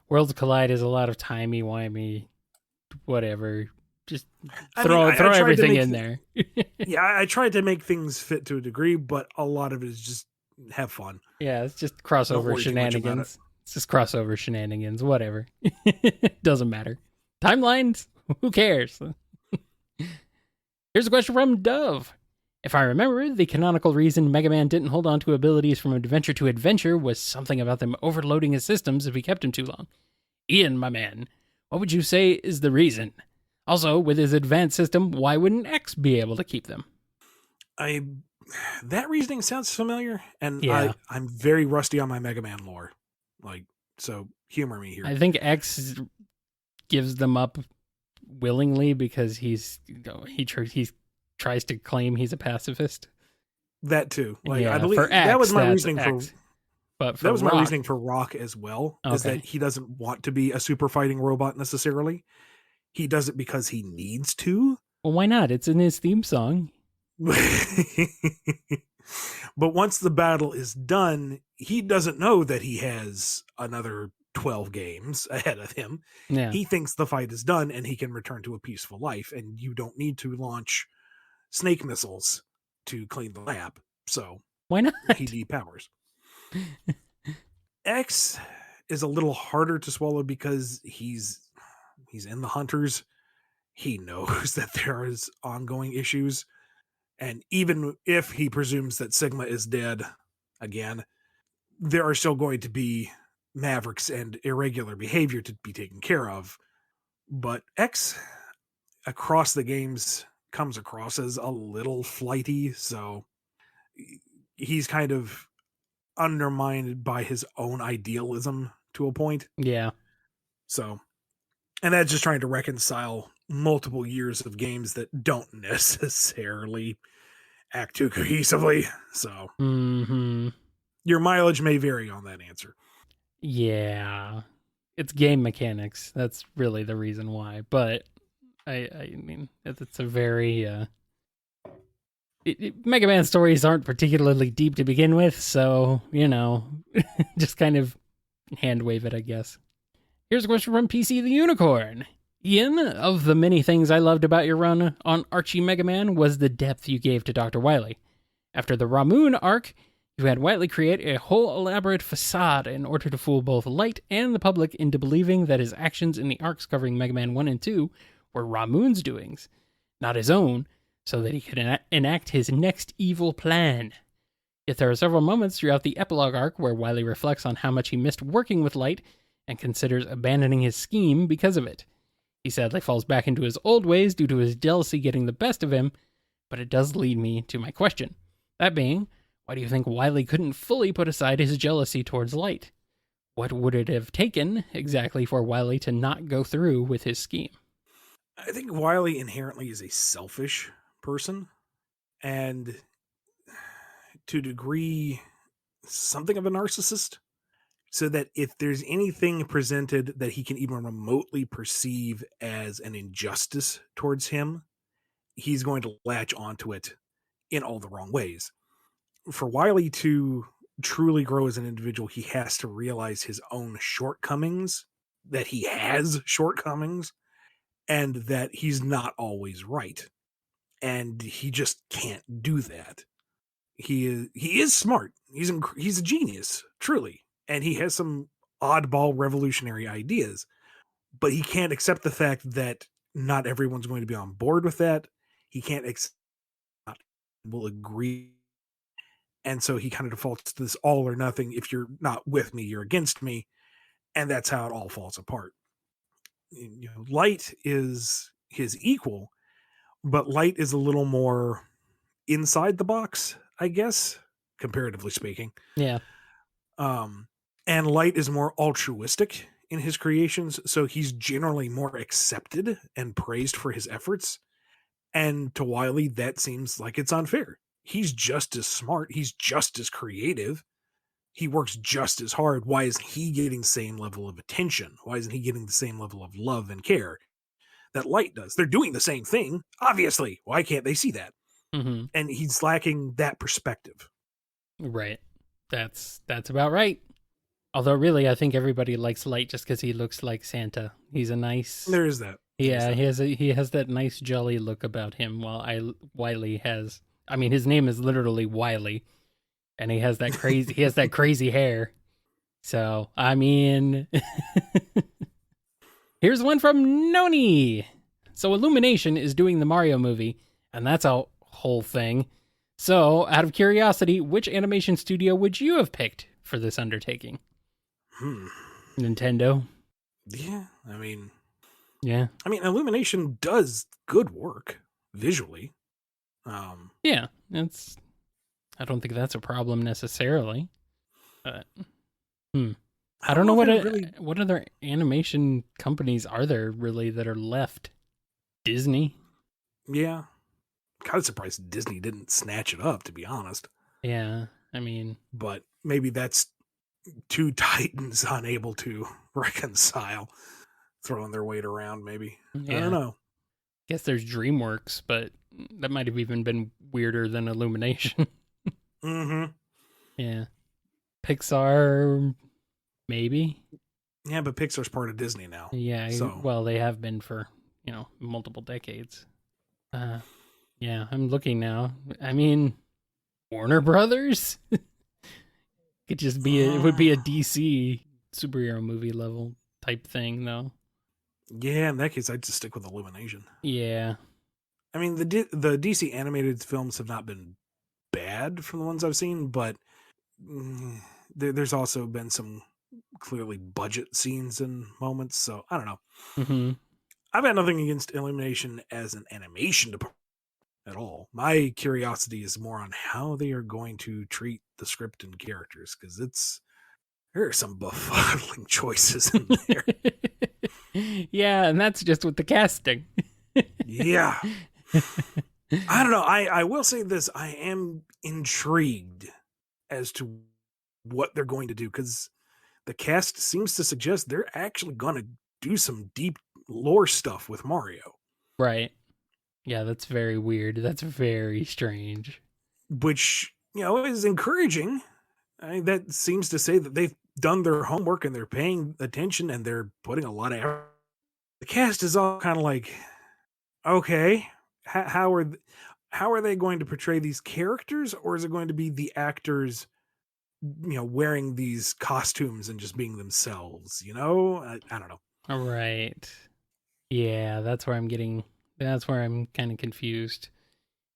Speaker 2: Worlds Collide is a lot of timey-wimey, whatever. Just throw everything in there.
Speaker 1: Yeah, I tried to make things fit to a degree, but a lot of it is just have fun.
Speaker 2: Yeah, it's just crossover shenanigans. It's just crossover shenanigans, whatever. Doesn't matter. Timelines? Who cares? Here's a question from Dove. If I remember, the canonical reason Mega Man didn't hold on to abilities from adventure to adventure was something about them overloading his systems if he kept him too long. Ian, my man, what would you say is the reason? Also, with his advanced system, why wouldn't X be able to keep them?
Speaker 1: That reasoning sounds familiar, and
Speaker 2: yeah.
Speaker 1: I'm very rusty on my Mega Man lore. So humor me here.
Speaker 2: I think X gives them up willingly because he tries to claim he's a pacifist.
Speaker 1: That too.
Speaker 2: Yeah,
Speaker 1: I believe
Speaker 2: for X,
Speaker 1: that was my reasoning
Speaker 2: X. But
Speaker 1: that was
Speaker 2: Rock,
Speaker 1: my reasoning for Rock as well.
Speaker 2: Okay.
Speaker 1: Is that he doesn't want to be a super fighting robot necessarily. He does it because he needs to.
Speaker 2: Well, why not? It's in his theme song.
Speaker 1: But once the battle is done, he doesn't know that he has another 12 games ahead of him.
Speaker 2: Yeah.
Speaker 1: He thinks the fight is done and he can return to a peaceful life, and you don't need to launch snake missiles to clean the lab. So
Speaker 2: why not?
Speaker 1: He depowers. X is a little harder to swallow because he's in the Hunters. He knows that there is ongoing issues. And even if he presumes that Sigma is dead again, there are still going to be Mavericks and irregular behavior to be taken care of. But X across the games comes across as a little flighty, so he's kind of undermined by his own idealism to a point.
Speaker 2: Yeah.
Speaker 1: So And that's just trying to reconcile multiple years of games that don't necessarily act too cohesively. So your mileage may vary on that answer.
Speaker 2: Yeah. It's game mechanics. That's really the reason why. But I mean, it's a very Mega Man stories aren't particularly deep to begin with, so just kind of hand wave it, I guess. Here's a question from PC the Unicorn. Ian, of the many things I loved about your run on Archie Mega Man was the depth you gave to Dr. Wily. After the Ramoon arc, you had Wily create a whole elaborate facade in order to fool both Light and the public into believing that his actions in the arcs covering Mega Man 1 and 2 were Ramoon's doings, not his own, so that he could enact his next evil plan. Yet there are several moments throughout the epilogue arc where Wily reflects on how much he missed working with Light and considers abandoning his scheme because of it. He sadly falls back into his old ways due to his jealousy getting the best of him, but it does lead me to my question. That being, why do you think Wily couldn't fully put aside his jealousy towards Light? What would it have taken exactly for Wily to not go through with his scheme?
Speaker 1: I think Wily inherently is a selfish person, and to a degree, something of a narcissist. So that if there's anything presented that he can even remotely perceive as an injustice towards him, he's going to latch onto it in all the wrong ways. For Wily to truly grow as an individual, he has to realize his own shortcomings, that he has shortcomings, and that he's not always right. And he just can't do that. He is smart. He's a genius, truly. And he has some oddball revolutionary ideas, but he can't accept the fact that not everyone's going to be on board with that. He can't accept, will agree. And so he kind of defaults to this all or nothing. If you're not with me, you're against me. And that's how it all falls apart. Light is his equal, but Light is a little more inside the box, I guess, comparatively speaking.
Speaker 2: Yeah.
Speaker 1: And Light is more altruistic in his creations, so he's generally more accepted and praised for his efforts. And to Wily, that seems like it's unfair. He's just as smart. He's just as creative. He works just as hard. Why isn't he getting the same level of attention? Why isn't he getting the same level of love and care that Light does? They're doing the same thing, obviously. Why can't they see that?
Speaker 2: Mm-hmm.
Speaker 1: And he's lacking that perspective.
Speaker 2: Right. That's about right. Although, really, I think everybody likes Light just because he looks like Santa. He's a nice.
Speaker 1: There is that.
Speaker 2: Yeah, he has that nice jolly look about him. While Wily has, I mean, his name is literally Wily, and he has that crazy hair. So, I mean, here's one from Noni. So, Illumination is doing the Mario movie, and that's a whole thing. So, out of curiosity, which animation studio would you have picked for this undertaking? Nintendo.
Speaker 1: Yeah, I mean, Illumination does good work visually.
Speaker 2: Yeah, I don't think that's a problem necessarily. But I don't know what other animation companies are there really that are left. Disney.
Speaker 1: Yeah, kind of surprised Disney didn't snatch it up, to be honest.
Speaker 2: Yeah, I mean,
Speaker 1: but maybe that's two titans unable to reconcile, throwing their weight around. Maybe I don't know.
Speaker 2: Guess there's DreamWorks, but that might have even been weirder than Illumination.
Speaker 1: Mm-hmm.
Speaker 2: Yeah, Pixar, maybe.
Speaker 1: Yeah, but Pixar's part of Disney now.
Speaker 2: Yeah, well, they have been for multiple decades. Yeah, I'm looking now. I mean, Warner Brothers. It would be a DC superhero movie level type thing, though.
Speaker 1: Yeah, in that case, I'd just stick with Illumination.
Speaker 2: Yeah.
Speaker 1: I mean, the DC animated films have not been bad from the ones I've seen, but there's also been some clearly budget scenes and moments, so I don't know.
Speaker 2: Mm-hmm.
Speaker 1: I've had nothing against Illumination as an animation department at all. My curiosity is more on how they are going to treat the script and characters, because there are some befuddling choices in there.
Speaker 2: Yeah, and that's just with the casting.
Speaker 1: Yeah. I don't know. I will say this. I am intrigued as to what they're going to do, because the cast seems to suggest they're actually going to do some deep lore stuff with Mario.
Speaker 2: Right. Yeah, that's very weird. That's very strange.
Speaker 1: Which, is encouraging. That seems to say that they've done their homework and they're paying attention and they're putting a lot of effort. The cast is all kind of like, okay, how are they going to portray these characters, or is it going to be the actors, wearing these costumes and just being themselves? I don't know.
Speaker 2: All right. Yeah, that's where I'm kind of confused.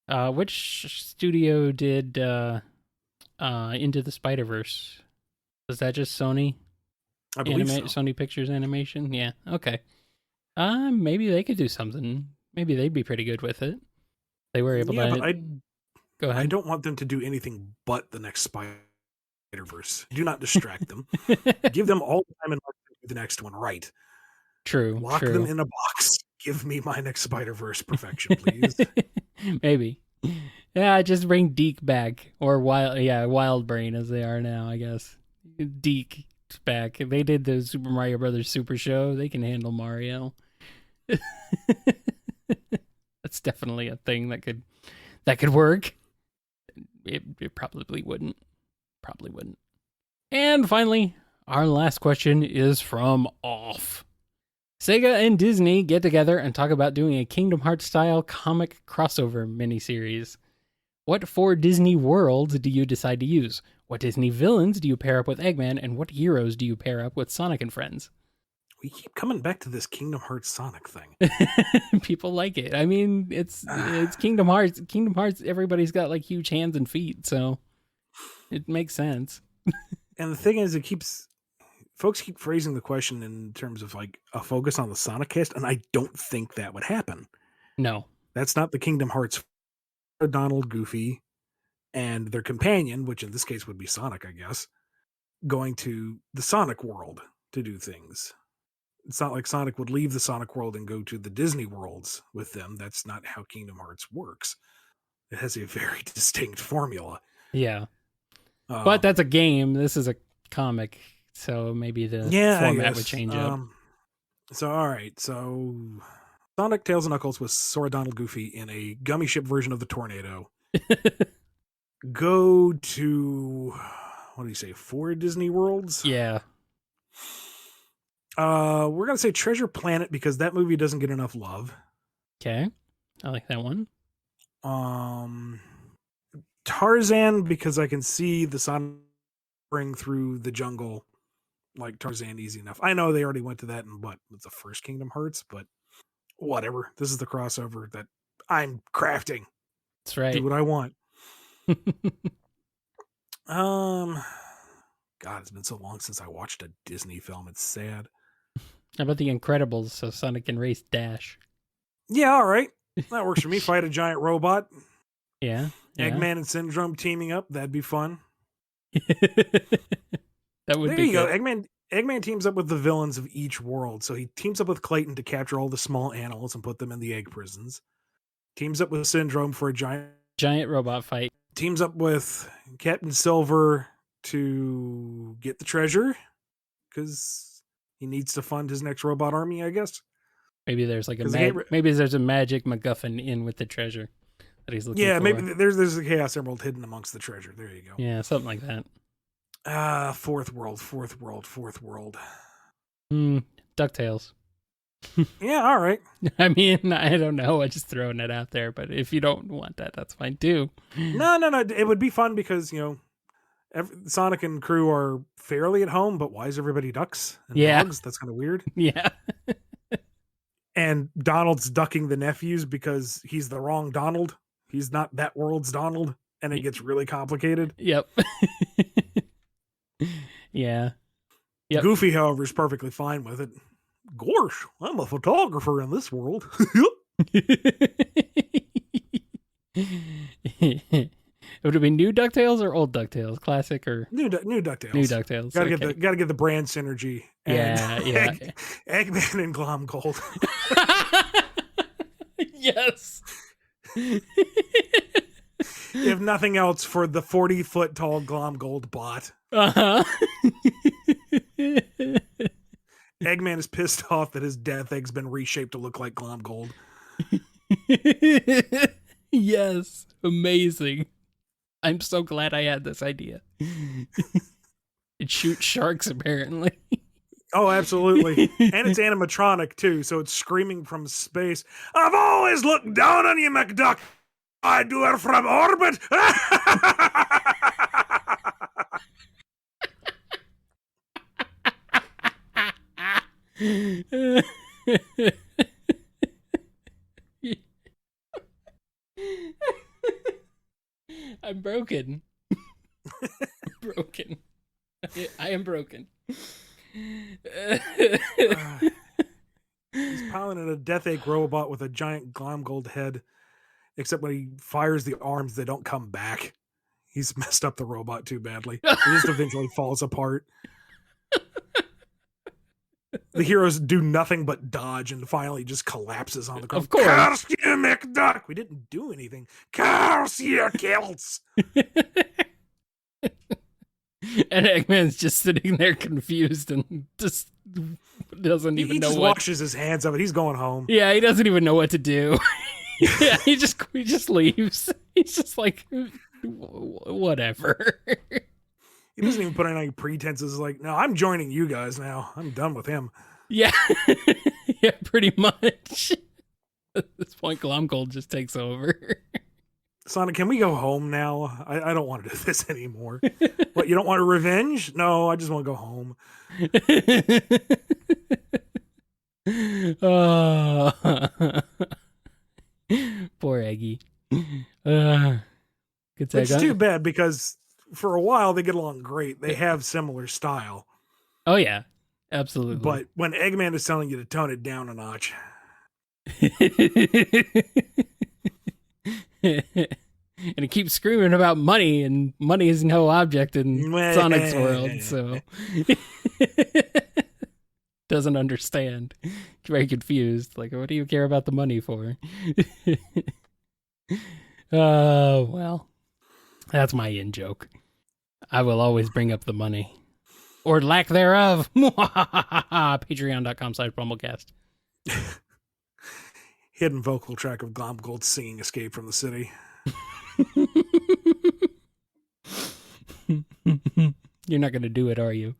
Speaker 2: Which studio did Into the Spider-Verse? Was that just Sony?
Speaker 1: I believe so.
Speaker 2: Sony Pictures Animation? Yeah, okay. Maybe they could do something. Maybe they'd be pretty good with it. They were able to.
Speaker 1: But
Speaker 2: Go ahead.
Speaker 1: I don't want them to do anything but the next Spider-Verse. Do not distract them. Give them all the time and the next one right.
Speaker 2: True.
Speaker 1: Lock them in a box. Give me my next Spider-Verse perfection, please.
Speaker 2: Maybe. Yeah, just bring Deke back, or Wild Brain as they are now, I guess. Deke back. They did the Super Mario Brothers Super Show. They can handle Mario. That's definitely a thing that could work. It probably wouldn't. And finally, our last question is from Off. Sega and Disney get together and talk about doing a Kingdom Hearts style comic crossover miniseries. What 4 Disney worlds do you decide to use? What Disney villains do you pair up with Eggman, and what heroes do you pair up with Sonic and Friends?
Speaker 1: We keep coming back to this Kingdom Hearts Sonic thing.
Speaker 2: People like it. I mean, it's Kingdom Hearts. Kingdom Hearts, everybody's got like huge hands and feet, so it makes sense.
Speaker 1: And the thing is, folks keep phrasing the question in terms of like a focus on the Sonic cast, and I don't think that would happen.
Speaker 2: No.
Speaker 1: That's not the Kingdom Hearts. Donald, Goofy, and their companion, which in this case would be Sonic, I guess, going to the Sonic world to do things. It's not like Sonic would leave the Sonic world and go to the Disney worlds with them. That's not how Kingdom Hearts works. It has a very distinct formula.
Speaker 2: Yeah. But that's a game. This is a comic, so maybe the format would change up.
Speaker 1: So, all right. So, Sonic, Tails, and Knuckles with Sora, Donald, Goofy in a gummy ship version of the Tornado. Go to, what do you say, 4 Disney worlds?
Speaker 2: Yeah.
Speaker 1: We're going to say Treasure Planet because that movie doesn't get enough love.
Speaker 2: Okay. I like that one.
Speaker 1: Tarzan, because I can see the Sonic bring through the jungle like Tarzan easy enough. I know they already went to that in with the first Kingdom Hearts, but whatever. This is the crossover that I'm crafting.
Speaker 2: That's right.
Speaker 1: Do what I want. God, it's been so long since I watched a Disney film. It's sad.
Speaker 2: How about The Incredibles so Sonic can race Dash?
Speaker 1: Yeah, all right. That works for me. Fight a giant robot.
Speaker 2: Yeah.
Speaker 1: Eggman and Syndrome teaming up. That'd be fun.
Speaker 2: That would be
Speaker 1: there you
Speaker 2: good.
Speaker 1: go. Eggman teams up with the villains of each world. So he teams up with Clayton to capture all the small animals and put them in the egg prisons. Teams up with Syndrome for a
Speaker 2: giant robot fight.
Speaker 1: Teams up with Captain Silver to get the treasure because he needs to fund his next robot army, I guess.
Speaker 2: Maybe there's like maybe there's a magic MacGuffin in with the treasure that he's looking for.
Speaker 1: Yeah, maybe there's a Chaos Emerald hidden amongst the treasure. There you go.
Speaker 2: Yeah, something like that.
Speaker 1: Fourth world.
Speaker 2: DuckTales.
Speaker 1: Yeah, all right.
Speaker 2: I mean, I don't know. I'm just throwing it out there, but if you don't want that, that's fine too.
Speaker 1: No. It would be fun because, Sonic and crew are fairly at home, but why is everybody ducks and dogs? That's kind of weird.
Speaker 2: Yeah.
Speaker 1: And Donald's ducking the nephews because he's the wrong Donald. He's not that world's Donald, and it gets really complicated.
Speaker 2: Yep. Yeah. Yep.
Speaker 1: Goofy, however, is perfectly fine with it. Gosh, I'm a photographer in this world.
Speaker 2: Would it be new DuckTales or old DuckTales? Classic or
Speaker 1: New DuckTales.
Speaker 2: new DuckTales?
Speaker 1: Gotta get the brand synergy.
Speaker 2: Yeah, yeah.
Speaker 1: Eggman and Glom Gold.
Speaker 2: Yes.
Speaker 1: If nothing else, for the 40-foot tall Glom Gold bot.
Speaker 2: Uh-huh.
Speaker 1: Eggman is pissed off that his death egg's been reshaped to look like Glom Gold.
Speaker 2: Yes. Amazing. I'm so glad I had this idea. It shoots sharks, apparently.
Speaker 1: Oh, absolutely. And it's animatronic, too, so it's screaming from space. I've always looked down on you, McDuck. I do it from orbit.
Speaker 2: I'm broken. Broken. I am broken.
Speaker 1: He's piloting a Death Egg robot with a giant Glom Gold head, except when he fires the arms, they don't come back. He's messed up the robot too badly. It just eventually falls apart. The heroes do nothing but dodge and finally just collapses on the ground.
Speaker 2: Of course.
Speaker 1: Curse you, McDuck! We didn't do anything. Curse you, kills!
Speaker 2: And Eggman's just sitting there confused and just doesn't even know
Speaker 1: what. He
Speaker 2: what.
Speaker 1: washes his hands of it. He's going home.
Speaker 2: Yeah, he doesn't even know what to do. Yeah, he just leaves. He's just like, whatever.
Speaker 1: He doesn't even put on any pretenses like, no, I'm joining you guys now. I'm done with him.
Speaker 2: Yeah. Yeah, pretty much. At this point, Glom Gold just takes over.
Speaker 1: Sonic, can we go home now? I don't want to do this anymore. What, you don't want a revenge? No, I just want to go home.
Speaker 2: Oh. Poor Eggy.
Speaker 1: It's too bad because for a while they get along great. They have similar style.
Speaker 2: Oh, yeah. Absolutely.
Speaker 1: But when Eggman is telling you to tone it down a notch.
Speaker 2: And he keeps screaming about money, and money is no object in Sonic's world, so doesn't understand. Very confused. Like, what do you care about the money for? Oh, well, that's my in-joke. I will always bring up the money. Or lack thereof. Patreon.com/BumbleKast.
Speaker 1: Hidden vocal track of Glom Gold singing Escape from the City.
Speaker 2: You're not going to do it, are you?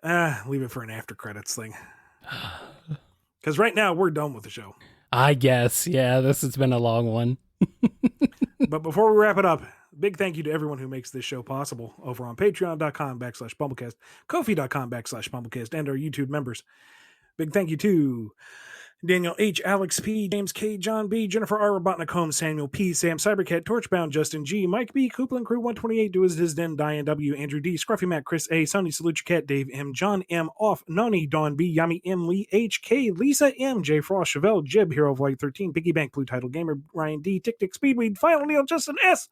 Speaker 1: Leave it for an after credits thing. Because right now we're done with the show.
Speaker 2: I guess. Yeah, this has been a long one.
Speaker 1: But before we wrap it up, big thank you to everyone who makes this show possible over on patreon.com/BumbleKast, Ko-fi.com/BumbleKast, and our YouTube members. Big thank you to Daniel H., Alex P., James K., John B., Jennifer R., Robotnik Holmes, Samuel P., Sam Cybercat, Torchbound, Justin G., Mike B., Coupland Crew 128, Do As It Is Den, Diane W., Andrew D., Scruffy Matt, Chris A., Sonny Salute Your Cat, Dave M., John M., Off, Noni, Dawn B., Yami M., Lee H. K., Lisa M., J. Frost, Chevelle, Jib, Hero of Light 13, Piggy Bank, Blue Title Gamer, Ryan D., Tick Tick, Speedweed, Final Neil, Justin S.,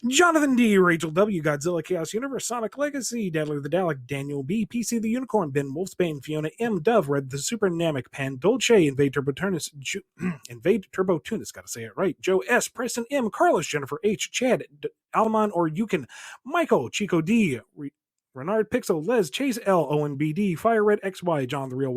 Speaker 1: Jonathan D., Rachel W., Godzilla Chaos Universe, Sonic Legacy, Daddler the Dalek, Daniel B., PC the Unicorn, Ben Wolfsbane, Fiona M., Dove, Red the Super Namek, Pandolce, Invade Turbo Tunis, gotta say it right, Joe S., Preston M., Carlos, Jennifer H., Chad, Alman or Yukon, Michael, Chico D., Renard Pixel, Les, Chase L, ONBD, Fire Red XY, John the Real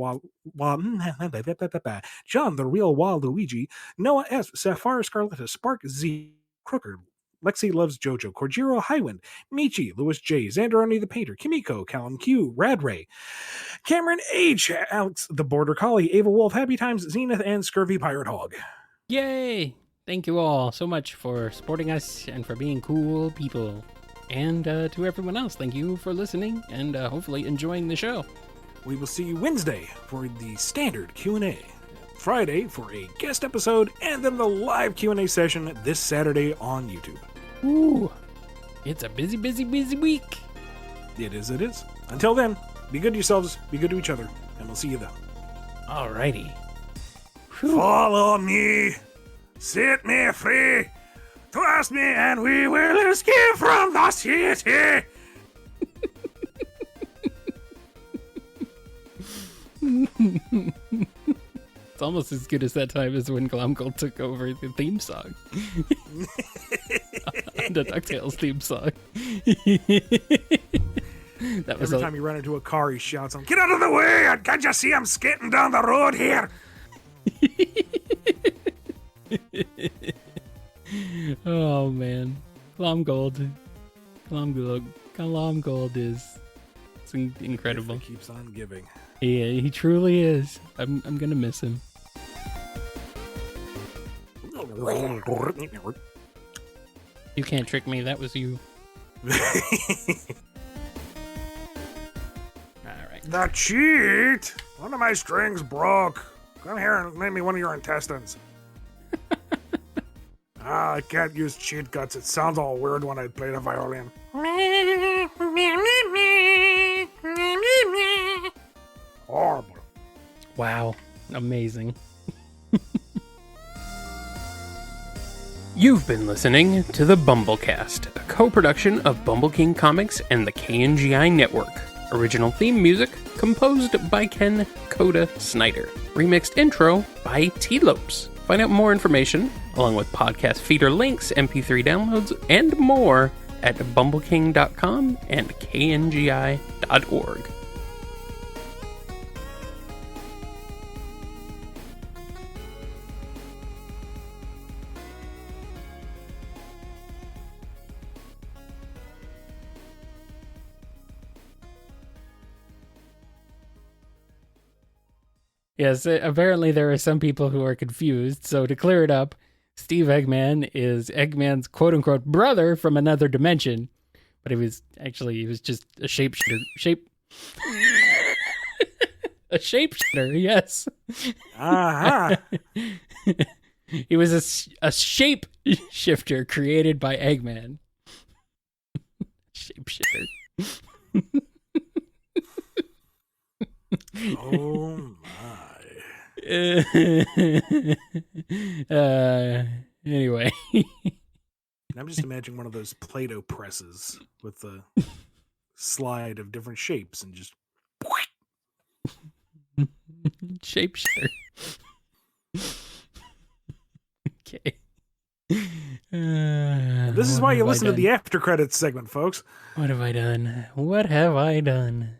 Speaker 1: Waluigi, Noah S, Sapphire Scarletta, Spark Z, Crooker, Lexi Loves Jojo, Corjiro Highwind, Michi, Louis J, Xanderoni the Painter, Kimiko, Callum Q, Radray, Cameron H, Alex the Border Collie, Ava Wolf, Happy Times, Zenith, and Scurvy Pirate Hog.
Speaker 2: Yay! Thank you all so much for supporting us and for being cool people. And to everyone else, thank you for listening and hopefully enjoying the show.
Speaker 1: We will see you Wednesday for the standard Q&A, Friday for a guest episode, and then the live Q&A session this Saturday on YouTube.
Speaker 2: Ooh, it's a busy, busy, busy week.
Speaker 1: It is. Until then, be good to yourselves, be good to each other, and we'll see you then.
Speaker 2: Alrighty.
Speaker 1: Follow me, set me free, Trust me, and we will escape from the city.
Speaker 2: It's almost as good as that time as when Glomgold took over the theme song. The DuckTales theme song. That was
Speaker 1: Every time you run into a car, he shouts, "Get out of the way! Can't you see I'm skating down the road here?"
Speaker 2: Oh man, Glomgold is incredible.
Speaker 1: It keeps on giving.
Speaker 2: Yeah, he truly is. I'm gonna miss him. You can't trick me. That was you. Alright.
Speaker 1: The cheat! One of my strings broke. Come here and make me one of your intestines. I can't use cheat guts. It sounds all weird when I play the violin. Horrible.
Speaker 2: Wow. Amazing. You've been listening to the BumbleKast, a co-production of Bumble King Comics and the KNGI Network. Original theme music composed by Ken Coda Snyder. Remixed intro by T-Lopes. Find out more information, along with podcast feeder links, MP3 downloads, and more at bumbleking.com and kngi.org. Yes, apparently there are some people who are confused, so to clear it up, Steve Eggman is Eggman's quote-unquote brother from another dimension, but he was just a shapeshifter. A shapeshifter, yes.
Speaker 1: Uh-huh.
Speaker 2: He was a shape shifter created by Eggman. Shapeshifter.
Speaker 1: Oh my.
Speaker 2: Anyway.
Speaker 1: I'm just imagining one of those Play-Doh presses with a slide of different shapes and just
Speaker 2: shapeshifter. Okay.
Speaker 1: this is why you listen to the after credits segment, folks.
Speaker 2: What have I done? What have I done?